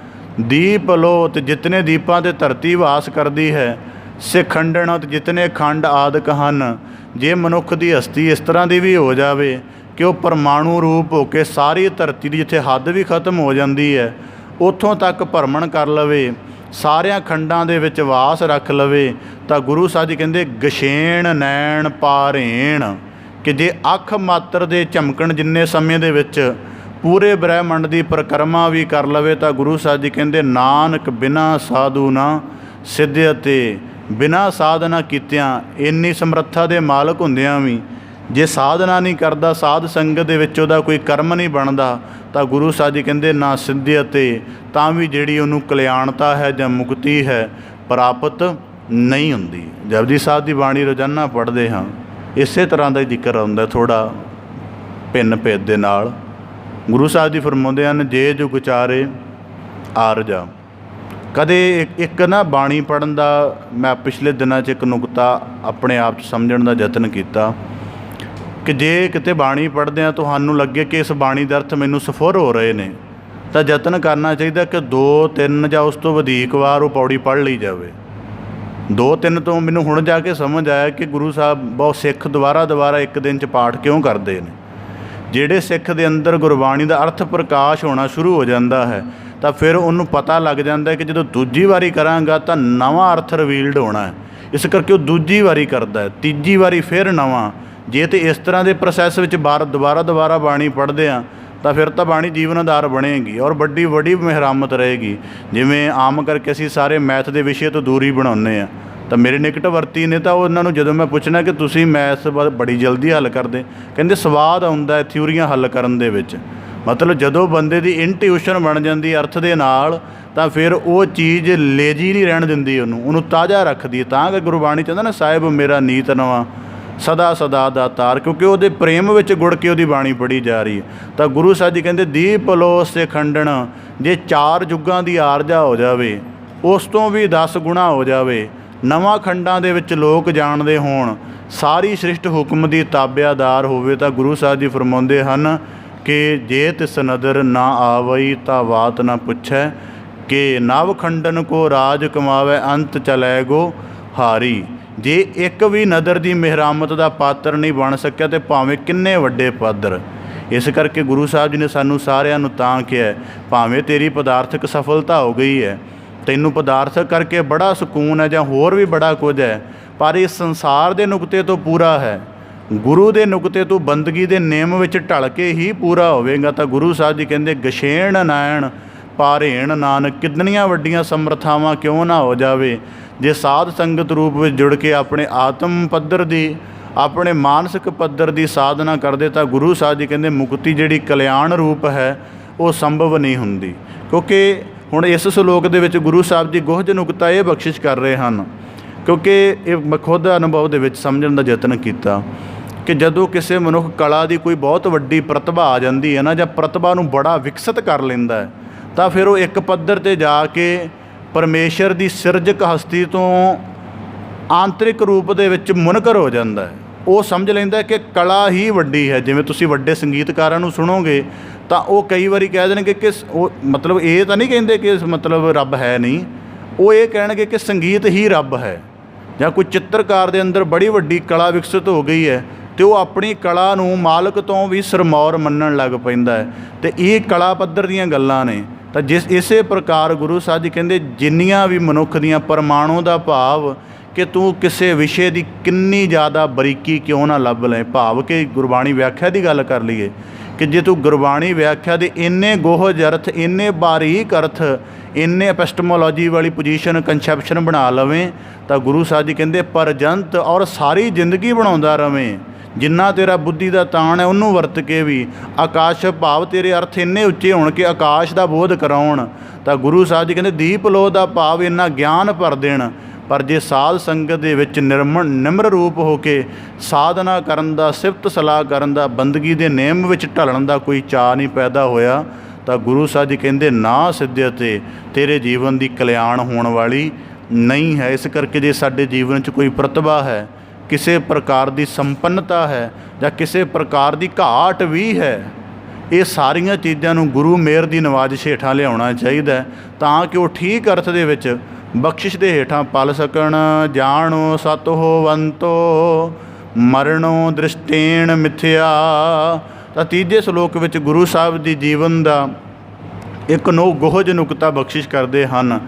ਦੀਪ ਲੋ, ਅਤੇ ਜਿਤਨੇ ਦੀਪਾਂ 'ਤੇ ਧਰਤੀ ਵਾਸ ਕਰਦੀ ਹੈ, ਸਿਖੰਡਣ, ਅਤੇ ਜਿਤਨੇ ਖੰਡ ਆਦਿਕ ਹਨ। ਜੇ ਮਨੁੱਖ ਦੀ ਹਸਤੀ ਇਸ ਤਰ੍ਹਾਂ ਦੀ ਵੀ ਹੋ ਜਾਵੇ ਕਿ ਉਹ ਪਰਮਾਣੂ ਰੂਪ ਹੋ ਕੇ ਸਾਰੀ ਧਰਤੀ ਦੀ ਜਿੱਥੇ ਹੱਦ ਵੀ ਖਤਮ ਹੋ ਜਾਂਦੀ ਹੈ ਉੱਥੋਂ ਤੱਕ ਭਰਮਣ ਕਰ ਲਵੇ, ਸਾਰਿਆਂ ਖੰਡਾਂ ਦੇ ਵਿੱਚ ਵਾਸ ਰੱਖ ਲਵੇ, ਤਾਂ ਗੁਰੂ ਸਾਹਿਬ ਜੀ ਕਹਿੰਦੇ ਗਸ਼ੇਣ ਨੈਣ ਪਾਰੇਣ, ਕਿ ਜੇ ਅੱਖ ਮਾਤਰ ਦੇ ਝਮਕਣ ਜਿੰਨੇ ਸਮੇਂ ਦੇ ਵਿੱਚ ਪੂਰੇ ਬ੍ਰਹਿਮੰਡ ਦੀ ਪਰਿਕਰਮਾ ਵੀ ਕਰ ਲਵੇ, ਤਾਂ ਗੁਰੂ ਸਾਹਿਬ ਜੀ ਕਹਿੰਦੇ ਨਾਨਕ ਬਿਨਾਂ ਸਾਧੂ ਨਾ ਸਿੱਧਿਆ, ਤੇ ਬਿਨਾਂ ਸਾਧਨਾ ਕੀਤਿਆਂ ਇੰਨੀ ਸਮਰੱਥਾ ਦੇ ਮਾਲਕ ਹੁੰਦਿਆਂ ਵੀ ਜੇ ਸਾਧਨਾ ਨਹੀਂ ਕਰਦਾ, ਸਾਧ ਸੰਗਤ ਦੇ ਵਿੱਚ ਉਹਦਾ ਕੋਈ ਕਰਮ ਨਹੀਂ ਬਣਦਾ, ਤਾਂ ਗੁਰੂ ਸਾਹਿਬ ਜੀ ਕਹਿੰਦੇ ਨਾ ਸਿੱਧਿਆ, ਤੇ ਤਾਂ ਵੀ ਜਿਹੜੀ ਉਹਨੂੰ ਕਲਿਆਣਤਾ ਹੈ ਜਾਂ ਮੁਕਤੀ ਹੈ ਪ੍ਰਾਪਤ ਨਹੀਂ ਹੁੰਦੀ। ਜਪਜੀ ਸਾਹਿਬ ਦੀ ਬਾਣੀ ਰੋਜ਼ਾਨਾ ਪੜ੍ਹਦੇ ਹਾਂ, ਇਸੇ ਤਰ੍ਹਾਂ ਦਾ ਹੀ ਜ਼ਿਕਰ ਆਉਂਦਾ, ਥੋੜ੍ਹਾ ਭਿੰਨ ਭੇਦ ਦੇ ਨਾਲ। ਗੁਰੂ ਸਾਹਿਬ ਜੀ ਫਰਮਾਉਂਦੇ ਹਨ, ਜੇ ਜੁਗ ਚਾਰੇ ਆਰਜਾ। ਕਦੇ ਇੱਕ ਨਾ ਬਾਣੀ ਪੜ੍ਹਨ ਦਾ ਮੈਂ ਪਿਛਲੇ ਦਿਨਾਂ 'ਚ ਇੱਕ ਨੁਕਤਾ ਆਪਣੇ ਆਪ 'ਚ ਸਮਝਣ ਦਾ ਯਤਨ ਕੀਤਾ ਕਿ ਜੇ ਕਿਤੇ ਬਾਣੀ ਪੜ੍ਹਦੇ ਹਾਂ ਤੁਹਾਨੂੰ ਲੱਗੇ ਕਿ ਇਸ ਬਾਣੀ ਦੇ ਅਰਥ ਮੈਨੂੰ ਸਫੁਰ ਹੋ ਰਹੇ ਨੇ, ਤਾਂ ਯਤਨ ਕਰਨਾ ਚਾਹੀਦਾ ਕਿ 2-3 ਜਾਂ ਉਸ ਤੋਂ ਵਧੇਕ ਵਾਰ ਉਹ ਪੌੜੀ ਪੜ੍ਹ ਲਈ ਜਾਵੇ। 2-3 ਤੋਂ ਮੈਨੂੰ ਹੁਣ ਜਾ ਕੇ ਸਮਝ ਆਇਆ ਕਿ ਗੁਰੂ ਸਾਹਿਬ ਬਹੁਤ ਸਿੱਖ ਦੁਬਾਰਾ ਇੱਕ ਦਿਨ 'ਚ ਪਾਠ ਕਿਉਂ ਕਰਦੇ ਨੇ। ਜਿਹੜੇ ਸਿੱਖ ਦੇ ਅੰਦਰ ਗੁਰਬਾਣੀ ਦਾ ਅਰਥ ਪ੍ਰਕਾਸ਼ ਹੋਣਾ ਸ਼ੁਰੂ ਹੋ ਜਾਂਦਾ ਹੈ ਤਾਂ ਫਿਰ ਉਹਨੂੰ ਪਤਾ ਲੱਗ ਜਾਂਦਾ ਕਿ ਜਦੋਂ ਦੂਜੀ ਵਾਰੀ ਕਰਾਂਗਾ ਤਾਂ ਨਵਾਂ ਅਰਥ ਰਿਵੀਲਡ ਹੋਣਾ ਹੈ, ਇਸ ਕਰਕੇ ਉਹ ਦੂਜੀ ਵਾਰੀ ਕਰਦਾ ਹੈ, ਤੀਜੀ ਵਾਰੀ ਫਿਰ ਨਵਾਂ। ਜੇ ਤਾਂ ਇਸ ਤਰ੍ਹਾਂ ਦੇ ਪ੍ਰੋਸੈਸ ਵਿੱਚ ਦੁਬਾਰਾ ਬਾਣੀ ਪੜ੍ਹਦੇ ਹਾਂ ਤਾਂ ਫਿਰ ਤਾਂ ਬਾਣੀ ਜੀਵਨ ਆਧਾਰ ਬਣੇਗੀ ਔਰ ਵੱਡੀ ਮਿਹਰਾਮਤ ਰਹੇਗੀ। ਜਿਵੇਂ ਆਮ ਕਰਕੇ ਅਸੀਂ ਸਾਰੇ ਮੈਥ ਦੇ ਵਿਸ਼ੇ ਤੋਂ ਦੂਰੀ ਬਣਾਉਂਦੇ ਹਾਂ, ਤਾਂ ਮੇਰੇ ਨਿਕਟਵਰਤੀ ਨੇ ਤਾਂ ਉਹਨਾਂ ਨੂੰ ਜਦੋਂ ਮੈਂ ਪੁੱਛਣਾ ਕਿ ਤੁਸੀਂ ਮੈਥ ਬੜੀ ਜਲਦੀ ਹੱਲ ਕਰਦੇ, ਕਹਿੰਦੇ ਸਵਾਦ ਆਉਂਦਾ ਹੈ ਥਿਊਰੀਆਂ ਹੱਲ ਕਰਨ ਦੇ ਵਿੱਚ। ਮਤਲਬ ਜਦੋਂ ਬੰਦੇ ਦੀ ਇੰਟਿਊਸ਼ਨ ਬਣ ਜਾਂਦੀ ਅਰਥ ਦੇ ਨਾਲ ਤਾਂ ਫਿਰ ਉਹ ਚੀਜ਼ ਲੇਜੀ ਨਹੀਂ ਰਹਿਣ ਦਿੰਦੀ, ਉਹਨੂੰ ਤਾਜ਼ਾ ਰੱਖਦੀ। ਤਾਂ ਕਿ ਗੁਰਬਾਣੀ ਕਹਿੰਦਾ ਨਾ, ਸਾਹਿਬ ਮੇਰਾ ਨੀਤ ਨਵਾਂ ਸਦਾ ਸਦਾ ਦਾ ਤਾਰ, ਕਿਉਂਕਿ ਉਹਦੇ ਪ੍ਰੇਮ ਵਿੱਚ ਗੁੜ ਕੇ ਉਹਦੀ ਬਾਣੀ ਪੜ੍ਹੀ ਜਾ ਰਹੀ ਹੈ। ਤਾਂ ਗੁਰੂ ਸਾਹਿਬ ਜੀ ਕਹਿੰਦੇ ਦੀਪ ਲੋ ਸੇ ਖੰਡਣ, ਜੇ 4 ਯੁੱਗਾਂ ਦੀ ਆਰਜਾ ਹੋ ਜਾਵੇ, ਉਸ ਤੋਂ ਵੀ 10 ਗੁਣਾ ਹੋ ਜਾਵੇ, ਨਵਾਂ ਖੰਡਾਂ ਦੇ ਵਿੱਚ ਲੋਕ ਜਾਣਦੇ ਹੋਣ, ਸਾਰੀ ਸ੍ਰਿਸ਼ਟ ਹੁਕਮ ਦੀ ਤਾਬਿਆਦਾਰ ਹੋਵੇ, ਤਾਂ ਗੁਰੂ ਸਾਹਿਬ ਜੀ ਫਰਮਾਉਂਦੇ ਹਨ ਕਿ ਜੇ ਤਿਸ ਨਦਰ ਨਾ ਆਵਈ ਤਾਂ ਬਾਤ ਨਾ ਪੁੱਛੈ, ਕਿ ਨਵ ਖੰਡਨ ਕੋ ਰਾਜ ਕਮਾਵੇ ਅੰਤ ਚਲੈ ਗੋ ਹਾਰੀ। ਜੇ ਇੱਕ ਵੀ ਨਦਰ ਦੀ ਮਿਹਰਾਮਤ ਦਾ ਪਾਤਰ ਨਹੀਂ ਬਣ ਸਕਿਆ ਤੇ ਭਾਵੇਂ ਕਿੰਨੇ ਵੱਡੇ ਪਾਦਰ। ਇਸ ਕਰਕੇ ਗੁਰੂ ਸਾਹਿਬ ਜੀ ਨੇ ਸਾਨੂੰ ਸਾਰਿਆਂ ਨੂੰ ਤਾਂ ਕਿਹਾ, ਭਾਵੇਂ ਤੇਰੀ ਪਦਾਰਥਕ ਸਫਲਤਾ ਹੋ ਗਈ ਹੈ, ਤੈਨੂੰ ਪਦਾਰਥਕ ਕਰਕੇ ਬੜਾ ਸਕੂਨ ਹੈ ਜਾਂ ਹੋਰ ਵੀ ਬੜਾ ਕੁਝ ਹੈ, ਪਰ ਇਸ ਸੰਸਾਰ ਦੇ ਨੁਕਤੇ ਤੋਂ ਪੂਰਾ ਹੈ, ਗੁਰੂ ਦੇ ਨੁਕਤੇ ਤੋਂ ਬੰਦਗੀ ਦੇ ਨਿਯਮ ਵਿੱਚ ਢਲ ਕੇ ਹੀ ਪੂਰਾ ਹੋਵੇਗਾ। ਤਾਂ ਗੁਰੂ ਸਾਹਿਬ ਜੀ ਕਹਿੰਦੇ ਗਸ਼ੇਣ ਨਾਇਣ ਪਾਰੇਣ ਨਾਨਕ, ਕਿੰਨੀਆਂ ਵੱਡੀਆਂ ਸਮਰਥਾਵਾਂ ਕਿਉਂ ਨਾ ਹੋ ਜਾਵੇ, ਜੇ ਸਾਧ ਸੰਗਤ ਰੂਪ ਵਿੱਚ ਜੁੜ ਕੇ ਆਪਣੇ ਆਤਮ ਪੱਧਰ ਦੀ, ਆਪਣੇ ਮਾਨਸਿਕ ਪੱਧਰ ਦੀ ਸਾਧਨਾ ਕਰਦੇ, ਤਾਂ ਗੁਰੂ ਸਾਹਿਬ ਜੀ ਕਹਿੰਦੇ ਮੁਕਤੀ ਜਿਹੜੀ ਕਲਿਆਣ ਰੂਪ ਹੈ ਉਹ ਸੰਭਵ ਨਹੀਂ ਹੁੰਦੀ। ਕਿਉਂਕਿ ਹੁਣ ਇਸ ਸ਼ਲੋਕ ਦੇ ਵਿੱਚ ਗੁਰੂ ਸਾਹਿਬ ਜੀ ਗੁਹਜ ਨੁਕਤਾ ਇਹ ਬਖਸ਼ਿਸ਼ ਕਰ ਰਹੇ ਹਨ, ਕਿਉਂਕਿ ਇਹ ਮੈਂ ਖੁਦ ਅਨੁਭਵ ਦੇ ਵਿੱਚ ਸਮਝਣ ਦਾ ਯਤਨ ਕੀਤਾ ਕਿ ਜਦੋਂ ਕਿਸੇ ਮਨੁੱਖ ਕਲਾ ਦੀ ਕੋਈ ਬਹੁਤ ਵੱਡੀ ਪ੍ਰਤਿਭਾ ਆ ਜਾਂਦੀ ਹੈ ਨਾ, ਜਾਂ ਪ੍ਰਤਿਭਾ ਨੂੰ ਬੜਾ ਵਿਕਸਿਤ ਕਰ ਲੈਂਦਾ ਹੈ, ਤਾਂ ਫਿਰ ਉਹ ਇੱਕ ਪੱਧਰ 'ਤੇ ਜਾ ਕੇ ਪਰਮੇਸ਼ਰ ਦੀ ਸਿਰਜਕ ਹਸਤੀ ਤੋਂ ਆਂਤਰਿਕ ਰੂਪ ਦੇ ਵਿੱਚ ਮੁਨਕਰ ਹੋ ਜਾਂਦਾ ਹੈ। ਉਹ ਸਮਝ ਲੈਂਦਾ ਕਿ ਕਲਾ ਹੀ ਵੱਡੀ ਹੈ। ਜਿਵੇਂ ਤੁਸੀਂ ਵੱਡੇ ਸੰਗੀਤਕਾਰਾਂ ਨੂੰ ਸੁਣੋਗੇ ਤਾਂ ਉਹ ਕਈ ਵਾਰੀ ਕਹਿ ਦੇਣਗੇ ਕਿ ਉਹ ਮਤਲਬ ਇਹ ਤਾਂ ਨਹੀਂ ਕਹਿੰਦੇ ਕਿ ਮਤਲਬ ਰੱਬ ਹੈ ਨਹੀਂ, ਉਹ ਇਹ ਕਹਿਣਗੇ ਕਿ ਸੰਗੀਤ ਹੀ ਰੱਬ ਹੈ। ਜਾਂ ਕੋਈ ਚਿੱਤਰਕਾਰ ਦੇ ਅੰਦਰ ਬੜੀ ਵੱਡੀ ਕਲਾ ਵਿਕਸਿਤ ਹੋ ਗਈ ਹੈ ਅਤੇ ਉਹ ਆਪਣੀ ਕਲਾ ਨੂੰ ਮਾਲਕ ਤੋਂ ਵੀ ਸਿਰਮੌਰ ਮੰਨਣ ਲੱਗ ਪੈਂਦਾ ਹੈ, ਅਤੇ ਇਹ ਕਲਾ ਪੱਧਰ ਦੀਆਂ ਗੱਲਾਂ ਨੇ। ਤਾਂ ਇਸੇ ਪ੍ਰਕਾਰ ਗੁਰੂ ਸਾਹਿਬ ਜੀ ਕਹਿੰਦੇ ਜਿੰਨੀਆਂ ਵੀ ਮਨੁੱਖ ਦੀਆਂ ਪਰਮਾਣੂ ਦਾ ਭਾਵ ਕਿ ਤੂੰ ਕਿਸੇ ਵਿਸ਼ੇ ਦੀ ਕਿੰਨੀ ਜ਼ਿਆਦਾ ਬਰੀਕੀ ਕਿਉਂ ਨਾ ਲੱਭ ਲੈ। ਭਾਵ ਕਿ ਗੁਰਬਾਣੀ ਵਿਆਖਿਆ ਦੀ ਗੱਲ ਕਰ ਲਈਏ ਕਿ ਜੇ ਤੂੰ ਗੁਰਬਾਣੀ ਵਿਆਖਿਆ ਦੇ ਇੰਨੇ ਗੋਹਜ ਅਰਥ, ਇੰਨੇ ਬਾਰੀਕ ਅਰਥ, ਇੰਨੇ ਐਪਿਸਟਮੋਲੋਜੀ ਵਾਲੀ ਪੋਜੀਸ਼ਨ ਕੰਸੈਪਸ਼ਨ ਬਣਾ ਲਵੇਂ ਤਾਂ ਗੁਰੂ ਸਾਹਿਬ ਜੀ ਕਹਿੰਦੇ ਪਰਜੰਤ ਔਰ ਸਾਰੀ ਜ਼ਿੰਦਗੀ ਬਣਾਉਂਦਾ ਰਵੇਂ। ਜਿੰਨਾ ਤੇਰਾ ਬੁੱਧੀ ਦਾ ਤਾਣ ਹੈ ਉਹਨੂੰ ਵਰਤ ਕੇ ਵੀ ਆਕਾਸ਼ ਭਾਵ ਤੇਰੇ ਅਰਥ ਇੰਨੇ ਉੱਚੇ ਹੋਣ ਕਿ ਆਕਾਸ਼ ਦਾ ਬੋਧ ਕਰਾਉਣ। ਤਾਂ ਗੁਰੂ ਸਾਹਿਬ ਜੀ ਕਹਿੰਦੇ ਦੀਪ ਲੋ ਦਾ ਭਾਵ ਇੰਨਾ ਗਿਆਨ ਭਰ ਦੇਣ। ਪਰ ਜੇ ਸਾਧ ਸੰਗਤ ਦੇ ਵਿੱਚ ਨਿਮਰ ਰੂਪ ਹੋ ਕੇ ਸਾਧਨਾ ਕਰਨ ਦਾ, ਸਿਫਤ ਸਲਾਹ ਕਰਨ ਦਾ, ਬੰਦਗੀ ਦੇ ਨੇਮ ਵਿੱਚ ਢਲਣ ਦਾ ਕੋਈ ਚਾਅ ਨਹੀਂ ਪੈਦਾ ਹੋਇਆ ਤਾਂ ਗੁਰੂ ਸਾਹਿਬ ਜੀ ਕਹਿੰਦੇ ਨਾ ਸਿੱਧੇ ਤੇ ਤੇਰੇ ਜੀਵਨ ਦੀ ਕਲਿਆਣ ਹੋਣ ਵਾਲੀ ਨਹੀਂ ਹੈ। ਇਸ ਕਰਕੇ ਜੇ ਸਾਡੇ ਜੀਵਨ 'ਚ ਕੋਈ ਪ੍ਰਤਿਭਾ ਹੈ, ਕਿਸੇ ਪ੍ਰਕਾਰ ਦੀ ਸੰਪੰਨਤਾ ਹੈ ਜਾਂ ਕਿਸੇ ਪ੍ਰਕਾਰ ਦੀ ਘਾਟ ਵੀ ਹੈ, ਇਹ ਸਾਰੀਆਂ ਚੀਜ਼ਾਂ ਨੂੰ ਗੁਰੂ ਮਿਹਰ ਦੀ ਨਵਾਜ਼ਿਸ਼ ਹੇਠਾਂ ਲਿਆਉਣਾ ਚਾਹੀਦਾ ਤਾਂ ਕਿ ਉਹ ਠੀਕ ਅਰਥ ਦੇ ਵਿੱਚ ਬਖਸ਼ਿਸ਼ ਦੇ ਹੇਠਾਂ ਪਲ ਸਕਣ। ਜਾਣੋ ਸਤ ਹੋਵੰਤੋ ਮਰਣੋ ਦ੍ਰਿਸ਼ਟੇਣ ਮਿਥਿਆ। ਤਾਂ ਤੀਜੇ ਸ਼ਲੋਕ ਵਿੱਚ ਗੁਰੂ ਸਾਹਿਬ ਦੀ ਜੀਵਨ ਦਾ ਇੱਕ ਗੋਹਜ ਨੁਕਤਾ ਬਖਸ਼ਿਸ਼ ਕਰਦੇ ਹਨ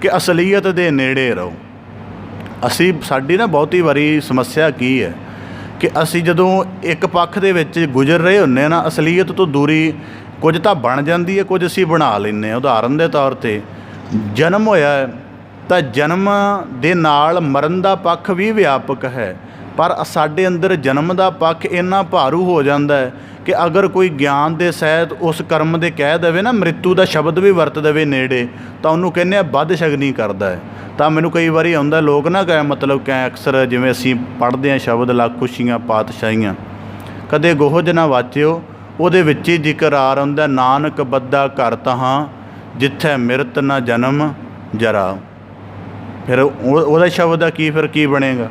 ਕਿ ਅਸਲੀਅਤ ਦੇ ਨੇੜੇ ਰਹੋ। ਸਾਡੀ ਨਾ ਬਹੁਤੀ ਵਾਰੀ ਸਮੱਸਿਆ ਕੀ ਹੈ ਕਿ ਅਸੀਂ ਜਦੋਂ ਇੱਕ ਪੱਖ ਦੇ ਵਿੱਚ ਗੁਜ਼ਰ ਰਹੇ ਹੁੰਦੇ ਨਾ, ਅਸਲੀਅਤ ਤੋਂ ਦੂਰੀ ਕੁਝ ਤਾਂ ਬਣ ਜਾਂਦੀ ਹੈ, ਕੁਝ ਅਸੀਂ ਬਣਾ ਲੈਂਦੇ ਹਾਂ। ਉਦਾਹਰਨ ਦੇ ਤੌਰ 'ਤੇ ਜਨਮ ਹੋਇਆ ਤਾਂ ਜਨਮ ਦੇ ਨਾਲ ਮਰਨ ਦਾ ਪੱਖ ਵੀ ਵਿਆਪਕ ਹੈ, ਪਰ ਸਾਡੇ ਅੰਦਰ ਜਨਮ ਦਾ ਪੱਖ ਇੰਨਾ ਭਾਰੂ ਹੋ ਜਾਂਦਾ ਹੈ ਕਿ ਅਗਰ ਕੋਈ ਗਿਆਨ ਦੇ ਸਹਿਤ ਉਸ ਕਰਮ ਦੇ ਕਹਿ ਦੇਵੇ ਨਾ, ਮ੍ਰਿਤੂ ਦਾ ਸ਼ਬਦ ਵੀ ਵਰਤ ਦੇਵੇ ਨੇੜੇ, ਤਾਂ ਉਹਨੂੰ ਕਹਿੰਦੇ ਆ ਵੱਧ ਸ਼ਗਨੀ ਕਰਦਾ ਹੈ। ਤਾਂ ਮੈਨੂੰ ਕਈ ਵਾਰੀ ਆਉਂਦਾ ਲੋਕ ਨਾ ਅਕਸਰ ਜਿਵੇਂ ਅਸੀਂ ਪੜ੍ਹਦੇ ਹਾਂ ਸ਼ਬਦ ਲੱਖ ਖੁਸ਼ੀਆਂ ਪਾਤਸ਼ਾਹੀਆਂ, ਕਦੇ ਗੋਹਜ ਨਾ ਵਾਚਿਓ, ਉਹਦੇ ਵਿੱਚ ਹੀ ਜ਼ਿਕਰ ਆ ਹੁੰਦਾ ਨਾਨਕ ਬੱਧਾ ਘਰ ਤਹਾਂ ਜਿੱਥੇ ਮਿਰਤ ਨਾ ਜਨਮ ਜਰਾ। ਫਿਰ ਉਹਦਾ ਸ਼ਬਦ ਦਾ ਕੀ ਬਣੇਗਾ।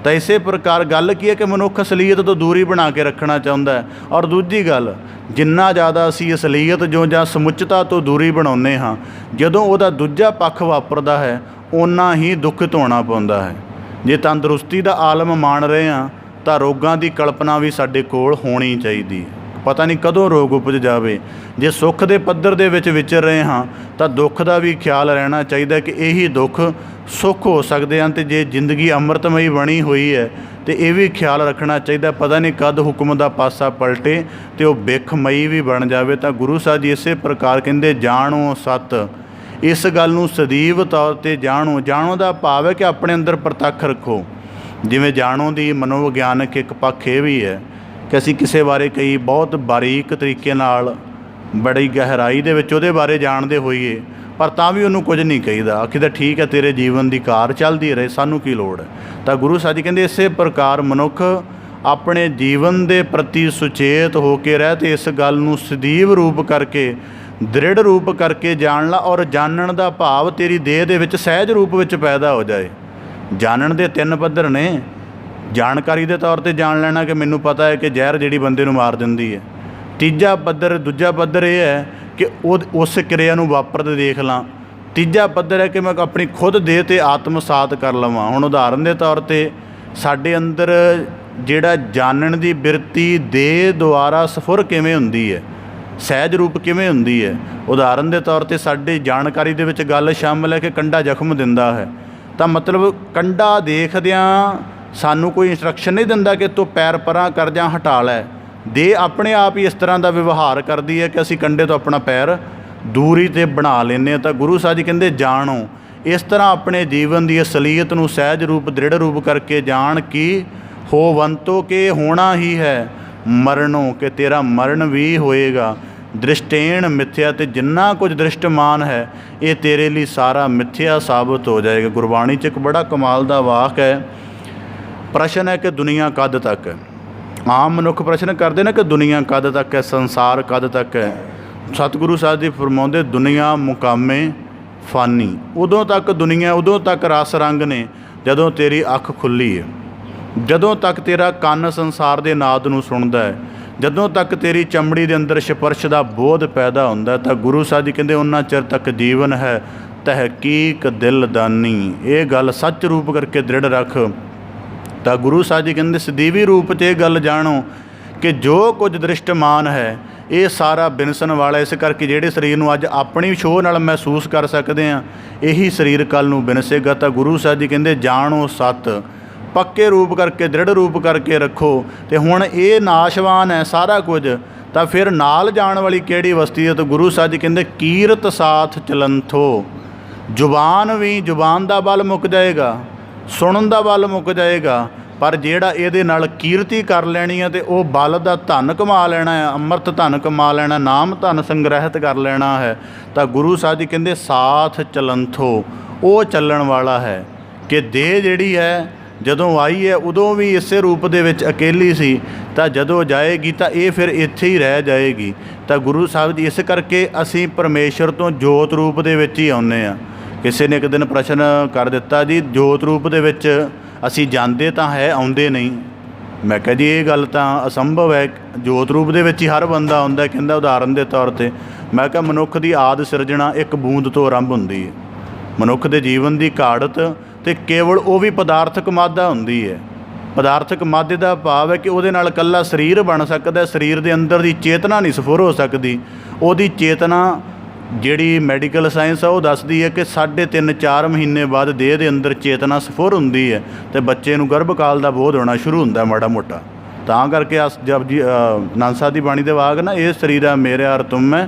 ਤਾਂ ਇਸੇ ਪ੍ਰਕਾਰ ਗੱਲ ਕੀ ਹੈ ਕਿ ਮਨੁੱਖ ਅਸਲੀਅਤ ਤੋਂ ਦੂਰੀ ਬਣਾ ਕੇ ਰੱਖਣਾ ਚਾਹੁੰਦਾ ਹੈ। ਔਰ ਦੂਜੀ ਗੱਲ, ਜਿੰਨਾ ਜ਼ਿਆਦਾ ਅਸੀਂ ਅਸਲੀਅਤ ਜਾਂ ਸਮੁੱਚਤਾ ਤੋਂ ਦੂਰੀ ਬਣਾਉਂਦੇ ਹਾਂ, ਜਦੋਂ ਉਹਦਾ ਦੂਜਾ ਪੱਖ ਵਾਪਰਦਾ ਹੈ ਓਨਾ ਹੀ ਦੁੱਖ ਧੋਣਾ ਪਾਉਂਦਾ ਹੈ। ਜੇ ਤੰਦਰੁਸਤੀ ਦਾ ਆਲਮ ਮਾਣ ਰਹੇ ਹਾਂ ਤਾਂ ਰੋਗਾਂ ਦੀ ਕਲਪਨਾ ਵੀ ਸਾਡੇ ਕੋਲ ਹੋਣੀ ਚਾਹੀਦੀ ਹੈ। ਪਤਾ ਨਹੀਂ ਕਦੋਂ ਰੋਗ ਉਪਜ ਜਾਵੇ। ਜੇ ਸੁੱਖ ਦੇ ਪੱਧਰ ਦੇ ਵਿੱਚ ਵਿਚਰ ਰਹੇ ਹਾਂ ਤਾਂ ਦੁੱਖ ਦਾ ਵੀ ਖਿਆਲ ਰਹਿਣਾ ਚਾਹੀਦਾ ਕਿ ਇਹੀ ਦੁੱਖ ਸੁੱਖ ਹੋ ਸਕਦੇ ਹਨ। ਅਤੇ ਜੇ ਜ਼ਿੰਦਗੀ ਅੰਮ੍ਰਿਤਮਈ ਬਣੀ ਹੋਈ ਹੈ ਤਾਂ ਇਹ ਵੀ ਖਿਆਲ ਰੱਖਣਾ ਚਾਹੀਦਾ ਪਤਾ ਨਹੀਂ ਕਦ ਹੁਕਮ ਦਾ ਪਾਸਾ ਪਲਟੇ ਅਤੇ ਉਹ ਬਿਖਮਈ ਵੀ ਬਣ ਜਾਵੇ। ਤਾਂ ਗੁਰੂ ਸਾਹਿਬ ਜੀ ਇਸੇ ਪ੍ਰਕਾਰ ਕਹਿੰਦੇ ਜਾਣੋ ਸਤ, ਇਸ ਗੱਲ ਨੂੰ ਸਦੀਵ ਤੌਰ 'ਤੇ ਜਾਣੋ ਦਾ ਭਾਵ ਹੈ ਕਿ ਆਪਣੇ ਅੰਦਰ ਪ੍ਰਤੱਖ ਰੱਖੋ। ਜਿਵੇਂ ਜਾਣੋ ਦੀ ਮਨੋਵਿਗਿਆਨਕ ਇੱਕ ਪੱਖ ਇਹ ਵੀ ਹੈ ਕਿ ਅਸੀਂ ਕਿਸੇ ਬਾਰੇ ਕਈ ਬਹੁਤ ਬਾਰੀਕ ਤਰੀਕੇ ਨਾਲ ਬੜੀ ਗਹਿਰਾਈ ਦੇ ਵਿੱਚ ਉਹਦੇ ਬਾਰੇ ਜਾਣਦੇ ਹੋਈਏ, ਪਰ ਤਾਂ ਵੀ ਉਹਨੂੰ ਕੁਝ ਨਹੀਂ ਕਹੀਦਾ, ਆਖੀਦਾ ਠੀਕ ਹੈ ਤੇਰੇ ਜੀਵਨ ਦੀ ਕਾਰ ਚੱਲਦੀ ਰਹੇ, ਸਾਨੂੰ ਕੀ ਲੋੜ ਹੈ। ਤਾਂ ਗੁਰੂ ਸਾਹਿਬ ਜੀ ਕਹਿੰਦੇ ਇਸੇ ਪ੍ਰਕਾਰ ਮਨੁੱਖ ਆਪਣੇ ਜੀਵਨ ਦੇ ਪ੍ਰਤੀ ਸੁਚੇਤ ਹੋ ਕੇ ਰਹਿ ਅਤੇ ਇਸ ਗੱਲ ਨੂੰ ਸਦੀਵ ਰੂਪ ਕਰਕੇ, ਦ੍ਰਿੜ ਰੂਪ ਕਰਕੇ ਜਾਣ ਲਾ। ਔਰ ਜਾਣਨ ਦਾ ਭਾਵ ਤੇਰੀ ਦੇਹ ਦੇ ਵਿੱਚ ਸਹਿਜ ਰੂਪ ਵਿੱਚ ਪੈਦਾ ਹੋ ਜਾਏ। ਜਾਣਨ ਦੇ 3 ਪੱਧਰ ਨੇ। ਜਾਣਕਾਰੀ ਦੇ ਤੌਰ 'ਤੇ ਜਾਣ ਲੈਣਾ ਕਿ ਮੈਨੂੰ ਪਤਾ ਹੈ ਕਿ ਜ਼ਹਿਰ ਜਿਹੜੀ ਬੰਦੇ ਨੂੰ ਮਾਰ ਦਿੰਦੀ ਹੈ। ਦੂਜਾ ਪੱਧਰ ਇਹ ਹੈ ਕਿ ਉਸ ਕਿਰਿਆ ਨੂੰ ਵਾਪਰਦੇ ਦੇਖ ਲਾਂ। ਤੀਜਾ ਪੱਧਰ ਹੈ ਕਿ ਮੈਂ ਆਪਣੀ ਖੁਦ ਦੇਹ 'ਤੇ ਆਤਮਸਾਤ ਕਰ ਲਵਾਂ। ਹੁਣ ਉਦਾਹਰਨ ਦੇ ਤੌਰ 'ਤੇ ਸਾਡੇ ਅੰਦਰ ਜਿਹੜਾ ਜਾਣਨ ਦੀ ਬਿਰਤੀ ਦੇਹ ਦੁਆਰਾ ਸਫੁਰ ਕਿਵੇਂ ਹੁੰਦੀ ਹੈ, ਸਹਿਜ ਰੂਪ ਕਿਵੇਂ ਹੁੰਦੀ ਹੈ। ਉਦਾਹਰਨ ਦੇ ਤੌਰ 'ਤੇ ਸਾਡੀ ਜਾਣਕਾਰੀ ਦੇ ਵਿੱਚ ਗੱਲ ਸ਼ਾਮਲ ਹੈ ਕਿ ਕੰਡਾ ਜ਼ਖਮ ਦਿੰਦਾ ਹੈ, ਤਾਂ ਮਤਲਬ ਕੰਡਾ ਦੇਖਦਿਆਂ ਸਾਨੂੰ ਕੋਈ ਇੰਸਟਰਕਸ਼ਨ ਨਹੀਂ ਦਿੰਦਾ ਕਿ ਤੂੰ ਪੈਰ ਪਰਾਂ ਕਰ ਜਾਂ ਹਟਾ ਲੈ। ਦੇਹ ਆਪਣੇ ਆਪ ਹੀ ਇਸ ਤਰ੍ਹਾਂ ਦਾ ਵਿਵਹਾਰ ਕਰਦੀ ਹੈ ਕਿ ਅਸੀਂ ਕੰਡੇ ਤੋਂ ਆਪਣਾ ਪੈਰ ਦੂਰੀ 'ਤੇ ਬਣਾ ਲੈਂਦੇ ਹਾਂ। ਤਾਂ ਗੁਰੂ ਸਾਹਿਬ ਜੀ ਕਹਿੰਦੇ ਜਾਣੋ, ਇਸ ਤਰ੍ਹਾਂ ਆਪਣੇ ਜੀਵਨ ਦੀ ਅਸਲੀਅਤ ਨੂੰ ਸਹਿਜ ਰੂਪ ਦ੍ਰਿੜ ਰੂਪ ਕਰਕੇ ਜਾਣ ਕਿ ਹੋਵੰਤੋ ਕਿ ਹੋਣਾ ਹੀ ਹੈ, ਮਰਨੋਂ ਕਿ ਤੇਰਾ ਮਰਨ ਵੀ ਹੋਏਗਾ, ਦ੍ਰਿਸ਼ਟੇਣ ਮਿਥਿਆ ਅਤੇ ਜਿੰਨਾ ਕੁਝ ਦ੍ਰਿਸ਼ਟਮਾਨ ਹੈ ਇਹ ਤੇਰੇ ਲਈ ਸਾਰਾ ਮਿਥਿਆ ਸਾਬਤ ਹੋ ਜਾਏਗਾ। ਗੁਰਬਾਣੀ 'ਚ ਇੱਕ ਬੜਾ ਕਮਾਲ ਦਾ ਵਾਕ ਹੈ। ਪ੍ਰਸ਼ਨ ਹੈ ਕਿ ਦੁਨੀਆ ਕਦ ਤੱਕ ਹੈ। ਆਮ ਮਨੁੱਖ ਪ੍ਰਸ਼ਨ ਕਰਦੇ ਨੇ ਕਿ ਦੁਨੀਆ ਕਦ ਤੱਕ ਹੈ, ਸੰਸਾਰ ਕਦ ਤੱਕ ਹੈ। ਸਤਿਗੁਰੂ ਸਾਹਿਬ ਜੀ ਫਰਮਾਉਂਦੇ ਦੁਨੀਆ ਮੁਕਾਮੇ ਫਾਨੀ। ਉਦੋਂ ਤੱਕ ਦੁਨੀਆ, ਉਦੋਂ ਤੱਕ ਰਸ ਰੰਗ ਨੇ ਜਦੋਂ ਤੇਰੀ ਅੱਖ ਖੁੱਲ੍ਹੀ ਹੈ, ਜਦੋਂ ਤੱਕ ਤੇਰਾ ਕੰਨ ਸੰਸਾਰ ਦੇ ਨਾਦ ਨੂੰ ਸੁਣਦਾ ਹੈ, ਜਦੋਂ ਤੱਕ ਤੇਰੀ ਚਮੜੀ ਦੇ ਅੰਦਰ ਸਪਰਸ਼ ਦਾ ਬੋਧ ਪੈਦਾ ਹੁੰਦਾ। ਤਾਂ ਗੁਰੂ ਸਾਹਿਬ ਜੀ ਕਹਿੰਦੇ ਉਹਨਾਂ ਚਿਰ ਤੱਕ ਜੀਵਨ ਹੈ। ਤਹਿਕੀਕ ਦਿਲਦਾਨੀ, ਇਹ ਗੱਲ ਸੱਚ ਰੂਪ ਕਰਕੇ ਦ੍ਰਿੜ ਰੱਖ। ਤਾਂ ਗੁਰੂ ਸਾਹਿਬ ਜੀ ਕਹਿੰਦੇ ਸਦੀਵੀ ਰੂਪ 'ਚ ਇਹ ਗੱਲ ਜਾਣੋ कि जो कुछ दृष्टमान है ये सारा बिनसन वाला। इस करके ਜਿਹੜੇ ਸਰੀਰ ਨੂੰ ਅੱਜ ਆਪਣੀ ਛੋਹ ਨਾਲ ਮਹਿਸੂਸ ਕਰ ਸਕਦੇ ਹਾਂ, ਇਹੀ ਸਰੀਰ ਕੱਲ੍ਹ ਨੂੰ ਬਿਨਸੇਗਾ। ਤਾਂ ਗੁਰੂ ਸਾਹਿਬ ਜੀ ਕਹਿੰਦੇ ਜਾਣੋ ਸੱਤ, ਪੱਕੇ ਰੂਪ ਕਰਕੇ ਦ੍ਰਿੜ ਰੂਪ ਕਰਕੇ ਰੱਖੋ। ਤੇ ਹੁਣ ਇਹ ਨਾਸ਼ਵਾਨ ਹੈ ਸਾਰਾ ਕੁਝ, ਤਾਂ ਫਿਰ ਨਾਲ ਜਾਣ ਵਾਲੀ ਕਿਹੜੀ ਵਸਤੀ ਹੈ? ਤਾਂ ਗੁਰੂ ਸਾਹਿਬ ਜੀ ਕਹਿੰਦੇ ਕੀਰਤ ਸਾਥ ਚਲੰਥੋ। ਜ਼ੁਬਾਨ ਵੀ, ਜ਼ੁਬਾਨ ਦਾ ਬਲ ਮੁੱਕ ਜਾਏਗਾ, ਸੁਣਨ ਦਾ ਬਲ ਮੁੱਕ ਜਾਏਗਾ, ਪਰ ਜਿਹੜਾ ਇਹਦੇ ਨਾਲ ਕੀਰਤੀ ਕਰ ਲੈਣੀ ਹੈ ਤੇ ਉਹ ਬਲ ਦਾ ਧਨ ਕਮਾ ਲੈਣਾ ਹੈ, ਅੰਮ੍ਰਿਤ ਧਨ ਕਮਾ ਲੈਣਾ, ਨਾਮ ਧਨ ਸੰਗ੍ਰਹਿਤ ਕਰ ਲੈਣਾ ਹੈ। ਤਾਂ ਗੁਰੂ ਸਾਹਿਬ ਜੀ ਕਹਿੰਦੇ ਸਾਥ ਚਲੰਥੋ, ਉਹ ਚੱਲਣ ਵਾਲਾ ਹੈ। ਕਿ ਦੇਹ ਜਿਹੜੀ ਹੈ ਜਦੋਂ ਆਈ ਹੈ ਉਦੋਂ ਵੀ ਇਸੇ ਰੂਪ ਦੇ ਵਿੱਚ ਅਕੇਲੀ ਸੀ, ਤਾਂ ਜਦੋਂ ਜਾਏਗੀ ਤਾਂ ਇਹ ਫਿਰ ਇੱਥੇ ਹੀ ਰਹਿ ਜਾਏਗੀ। ਤਾਂ ਗੁਰੂ ਸਾਹਿਬ ਜੀ ਇਸ ਕਰਕੇ ਅਸੀਂ ਪਰਮੇਸ਼ਰ ਤੋਂ ਜੋਤ ਰੂਪ ਦੇ ਵਿੱਚ ਹੀ ਆਉਂਦੇ ਹਾਂ। ਕਿਸੇ ਨੇ ਇੱਕ ਦਿਨ ਪ੍ਰਸ਼ਨ ਕਰ ਦਿੱਤਾ, ਜੀ ਜੋਤ ਰੂਪ ਦੇ ਵਿੱਚ ਅਸੀਂ ਜਾਂਦੇ ਤਾਂ ਹੈ, ਆਉਂਦੇ ਨਹੀਂ। ਮੈਂ ਕਿਹਾ ਜੀ ਇਹ ਗੱਲ ਤਾਂ ਅਸੰਭਵ ਹੈ, ਜੋਤ ਰੂਪ ਦੇ ਵਿੱਚ ਹੀ ਹਰ ਬੰਦਾ ਆਉਂਦਾ। ਕਹਿੰਦਾ ਉਦਾਹਰਨ ਦੇ ਤੌਰ 'ਤੇ ਮੈਂ ਕਿਹਾ ਮਨੁੱਖ ਦੀ ਆਦਿ ਸਿਰਜਣਾ ਇੱਕ ਬੂੰਦ ਤੋਂ ਆਰੰਭ ਹੁੰਦੀ ਹੈ। ਮਨੁੱਖ ਦੇ ਜੀਵਨ ਦੀ ਘਾੜਤ ਤੇ ਕੇਵਲ ਉਹ ਵੀ ਪਦਾਰਥਕ ਮਾਦਾ ਹੁੰਦੀ ਹੈ। ਪਦਾਰਥਕ ਮਾਦੇ ਦਾ ਭਾਵ ਹੈ ਕਿ ਉਹਦੇ ਨਾਲ ਇਕੱਲਾ ਸਰੀਰ ਬਣ ਸਕਦਾ, ਸਰੀਰ ਦੇ ਅੰਦਰ ਦੀ ਚੇਤਨਾ ਨਹੀਂ ਸਫੁਰ ਹੋ ਸਕਦੀ। ਉਹਦੀ ਚੇਤਨਾ ਜਿਹੜੀ ਮੈਡੀਕਲ ਸਾਇੰਸ ਆ ਉਹ ਦੱਸਦੀ ਹੈ ਕਿ 3.5-4 ਮਹੀਨੇ ਬਾਅਦ ਦੇਹ ਦੇ ਅੰਦਰ ਚੇਤਨਾ ਸਫੁਰ ਹੁੰਦੀ ਹੈ ਅਤੇ ਬੱਚੇ ਨੂੰ ਗਰਭਕਾਲ ਦਾ ਬੋਧ ਹੋਣਾ ਸ਼ੁਰੂ ਹੁੰਦਾ ਮਾੜਾ ਮੋਟਾ। ਤਾਂ ਕਰਕੇ ਜਬ ਜੀ ਆਨੰਦ ਸਾਹਿਬ ਦੀ ਬਾਣੀ ਦੇ ਵਾਗ ਨਾ, ਇਹ ਸਰੀਰਾ ਮੇਰੇ ਔਰ ਤੁਮ ਮੈਂ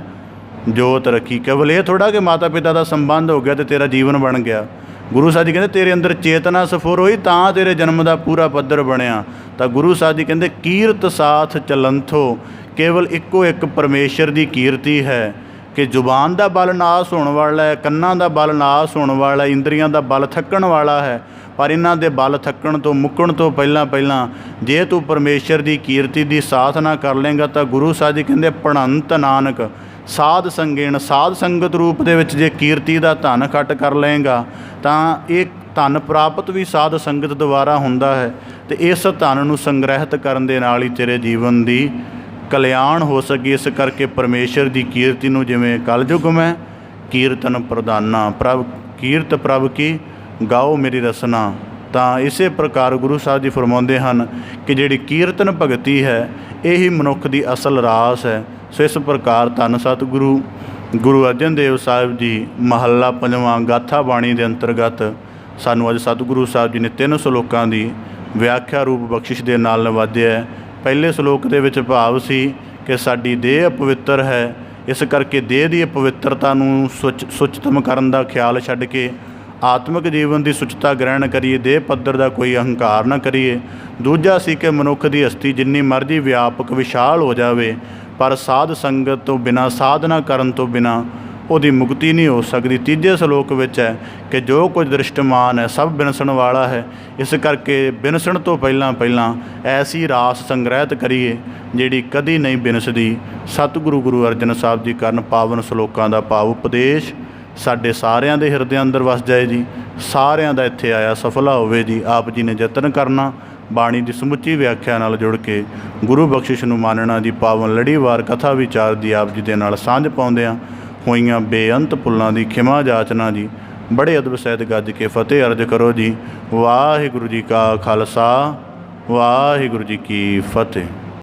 ਜੋਤ ਰੱਖੀ। ਕੇਵਲ ਇਹ ਥੋੜ੍ਹਾ ਕਿ ਮਾਤਾ ਪਿਤਾ ਦਾ ਸੰਬੰਧ ਹੋ ਗਿਆ ਅਤੇ ਤੇਰਾ ਜੀਵਨ ਬਣ ਗਿਆ। ਗੁਰੂ ਸਾਹਿਬ ਜੀ ਕਹਿੰਦੇ ਤੇਰੇ ਅੰਦਰ ਚੇਤਨਾ ਸਫੁਰ ਹੋਈ ਤਾਂ ਤੇਰੇ ਜਨਮ ਦਾ ਪੂਰਾ ਪੱਧਰ ਬਣਿਆ। ਤਾਂ ਗੁਰੂ ਸਾਹਿਬ ਜੀ ਕਹਿੰਦੇ ਕੀਰਤ ਸਾਥ ਚਲੰਥੋ, ਕੇਵਲ ਇੱਕੋ ਇੱਕ ਪਰਮੇਸ਼ਰ ਦੀ ਕੀਰਤੀ ਹੈ। ਕਿ ਜ਼ੁਬਾਨ ਦਾ ਬਲ ਨਾਸ ਹੋਣ ਵਾਲਾ ਹੈ, ਕੰਨਾਂ ਦਾ ਬਲ ਨਾਸ ਹੋਣ ਵਾਲਾ, ਇੰਦਰੀਆਂ ਦਾ ਬਲ ਥੱਕਣ ਵਾਲਾ ਹੈ, ਪਰ ਇਹਨਾਂ ਦੇ ਬਲ ਥੱਕਣ ਤੋਂ ਮੁੱਕਣ ਤੋਂ ਪਹਿਲਾਂ ਜੇ ਤੂੰ ਪਰਮੇਸ਼ਰ ਦੀ ਕੀਰਤੀ ਦੀ ਸਾਧਨਾ ਕਰ ਲੇਂਗਾ ਤਾਂ ਗੁਰੂ ਸਾਹਿਬ ਜੀ ਕਹਿੰਦੇ ਪੜ੍ਹੰਤ ਨਾਨਕ ਸਾਧ ਸੰਗੇਣ, ਸਾਧ ਸੰਗਤ ਰੂਪ ਦੇ ਵਿੱਚ ਜੇ ਕੀਰਤੀ ਦਾ ਧਨ ਇਕੱਠ ਕਰ ਲਏਗਾ ਤਾਂ ਇਹ ਧਨ ਪ੍ਰਾਪਤ ਵੀ ਸਾਧ ਸੰਗਤ ਦੁਆਰਾ ਹੁੰਦਾ ਹੈ। ਅਤੇ ਇਸ ਧਨ ਨੂੰ ਸੰਗ੍ਰਹਿਤ ਕਰਨ ਦੇ ਨਾਲ ਹੀ ਤੇਰੇ ਜੀਵਨ ਦੀ ਕਲਿਆਣ ਹੋ ਸਕੇ। ਇਸ ਕਰਕੇ ਪਰਮੇਸ਼ਰ ਦੀ ਕੀਰਤੀ ਨੂੰ ਜਿਵੇਂ ਕਲਯੁਗ ਮੈਂ ਕੀਰਤਨ ਪ੍ਰਦਾਨਾ, ਪ੍ਰਭ ਕੀਰਤ ਪ੍ਰਭ ਕੀ ਗਾਓ ਮੇਰੀ ਰਸਨਾ। ਤਾਂ ਇਸੇ ਪ੍ਰਕਾਰ ਗੁਰੂ ਸਾਹਿਬ ਜੀ ਫਰਮਾਉਂਦੇ ਹਨ ਕਿ ਜਿਹੜੀ ਕੀਰਤਨ ਭਗਤੀ ਹੈ ਇਹੀ ਮਨੁੱਖ ਦੀ ਅਸਲ ਰਾਸ ਹੈ। ਸੋ ਇਸ ਪ੍ਰਕਾਰ ਧੰਨ ਸਤਿਗੁਰੂ ਗੁਰੂ ਅਰਜਨ ਦੇਵ ਸਾਹਿਬ ਜੀ ਮਹੱਲਾ ਪੰਜਵਾਂ ਗਾਥਾ ਬਾਣੀ ਦੇ ਅੰਤਰਗਤ ਸਾਨੂੰ ਅੱਜ ਸਤਿਗੁਰੂ ਸਾਹਿਬ ਜੀ ਨੇ 3 ਸਲੋਕਾਂ ਦੀ ਵਿਆਖਿਆ ਰੂਪ ਬਖਸ਼ਿਸ਼ ਦੇ ਨਾਲ ਨਿਵਾਜਿਆ। ਪਹਿਲੇ ਸਲੋਕ ਦੇ ਵਿੱਚ ਭਾਵ ਸੀ ਕਿ ਸਾਡੀ ਦੇਹ ਅਪਵਿੱਤਰ ਹੈ, ਇਸ ਕਰਕੇ ਦੇਹ ਦੀ ਅਪਵਿੱਤਰਤਾ ਨੂੰ ਸੁਚਤਮ ਕਰਨ ਦਾ ਖਿਆਲ ਛੱਡ ਕੇ ਆਤਮਿਕ ਜੀਵਨ ਦੀ ਸੁਚਤਾ ਗ੍ਰਹਿਣ ਕਰੀਏ, ਦੇਹ ਪੱਧਰ ਦਾ ਕੋਈ ਅਹੰਕਾਰ ਨਾ ਕਰੀਏ। ਦੂਜਾ ਸੀ ਕਿ ਮਨੁੱਖ ਦੀ ਹਸਤੀ ਜਿੰਨੀ ਮਰਜ਼ੀ ਵਿਆਪਕ ਵਿਸ਼ਾਲ ਹੋ ਜਾਵੇ, ਪਰ ਸਾਧ ਸੰਗਤ ਤੋਂ ਬਿਨਾਂ, ਸਾਧਨਾ ਕਰਨ ਤੋਂ ਬਿਨਾਂ ਉਹਦੀ ਮੁਕਤੀ ਨਹੀਂ ਹੋ ਸਕਦੀ। ਤੀਜੇ ਸਲੋਕ ਵਿੱਚ ਹੈ ਕਿ ਜੋ ਕੁਝ ਦ੍ਰਿਸ਼ਟਮਾਨ ਹੈ ਸਭ ਬਿਨਸਣ ਵਾਲਾ ਹੈ, ਇਸ ਕਰਕੇ ਬਿਨਸਣ ਤੋਂ ਪਹਿਲਾਂ ਐਸੀ ਰਾਸ ਸੰਗ੍ਰਹਿਤ ਕਰੀਏ ਜਿਹੜੀ ਕਦੀ ਨਹੀਂ ਬਿਨਸਦੀ। ਸਤਿਗੁਰੂ ਗੁਰੂ ਅਰਜਨ ਸਾਹਿਬ ਜੀ ਕਰਨ ਪਾਵਨ ਸਲੋਕਾਂ ਦਾ ਭਾਵ ਉਪਦੇਸ਼ ਸਾਡੇ ਸਾਰਿਆਂ ਦੇ ਹਿਰਦਿਆਂ ਅੰਦਰ ਵਸ ਜਾਏ ਜੀ। ਸਾਰਿਆਂ ਦਾ ਇੱਥੇ ਆਇਆ ਸਫਲਾ ਹੋਵੇ ਜੀ। ਆਪ ਜੀ ਨੇ ਯਤਨ ਕਰਨਾ ਬਾਣੀ ਦੀ ਸਮੁੱਚੀ ਵਿਆਖਿਆ ਨਾਲ ਜੁੜ ਕੇ ਗੁਰੂ ਬਖਸ਼ਿਸ਼ ਨੂੰ ਮਾਨਣਾ ਜੀ। ਪਾਵਨ ਲੜੀਵਾਰ ਕਥਾ ਵਿਚਾਰ ਦੀ ਆਪ ਜੀ ਦੇ ਨਾਲ ਸਾਂਝ ਪਾਉਂਦਿਆਂ ਹੋਈਆਂ ਬੇਅੰਤ ਭੁੱਲਾਂ ਦੀ ਖਿਮਾ ਜਾਚਨਾ ਜੀ। ਬੜੇ ਅਦਬ ਸਹਿਤ ਗੱਜ ਕੇ ਫਤਿਹ ਅਰਜ ਕਰੋ ਜੀ। ਵਾਹਿਗੁਰੂ ਜੀ ਕਾ ਖਾਲਸਾ, ਵਾਹਿਗੁਰੂ ਜੀ ਕੀ ਫਤਿਹ।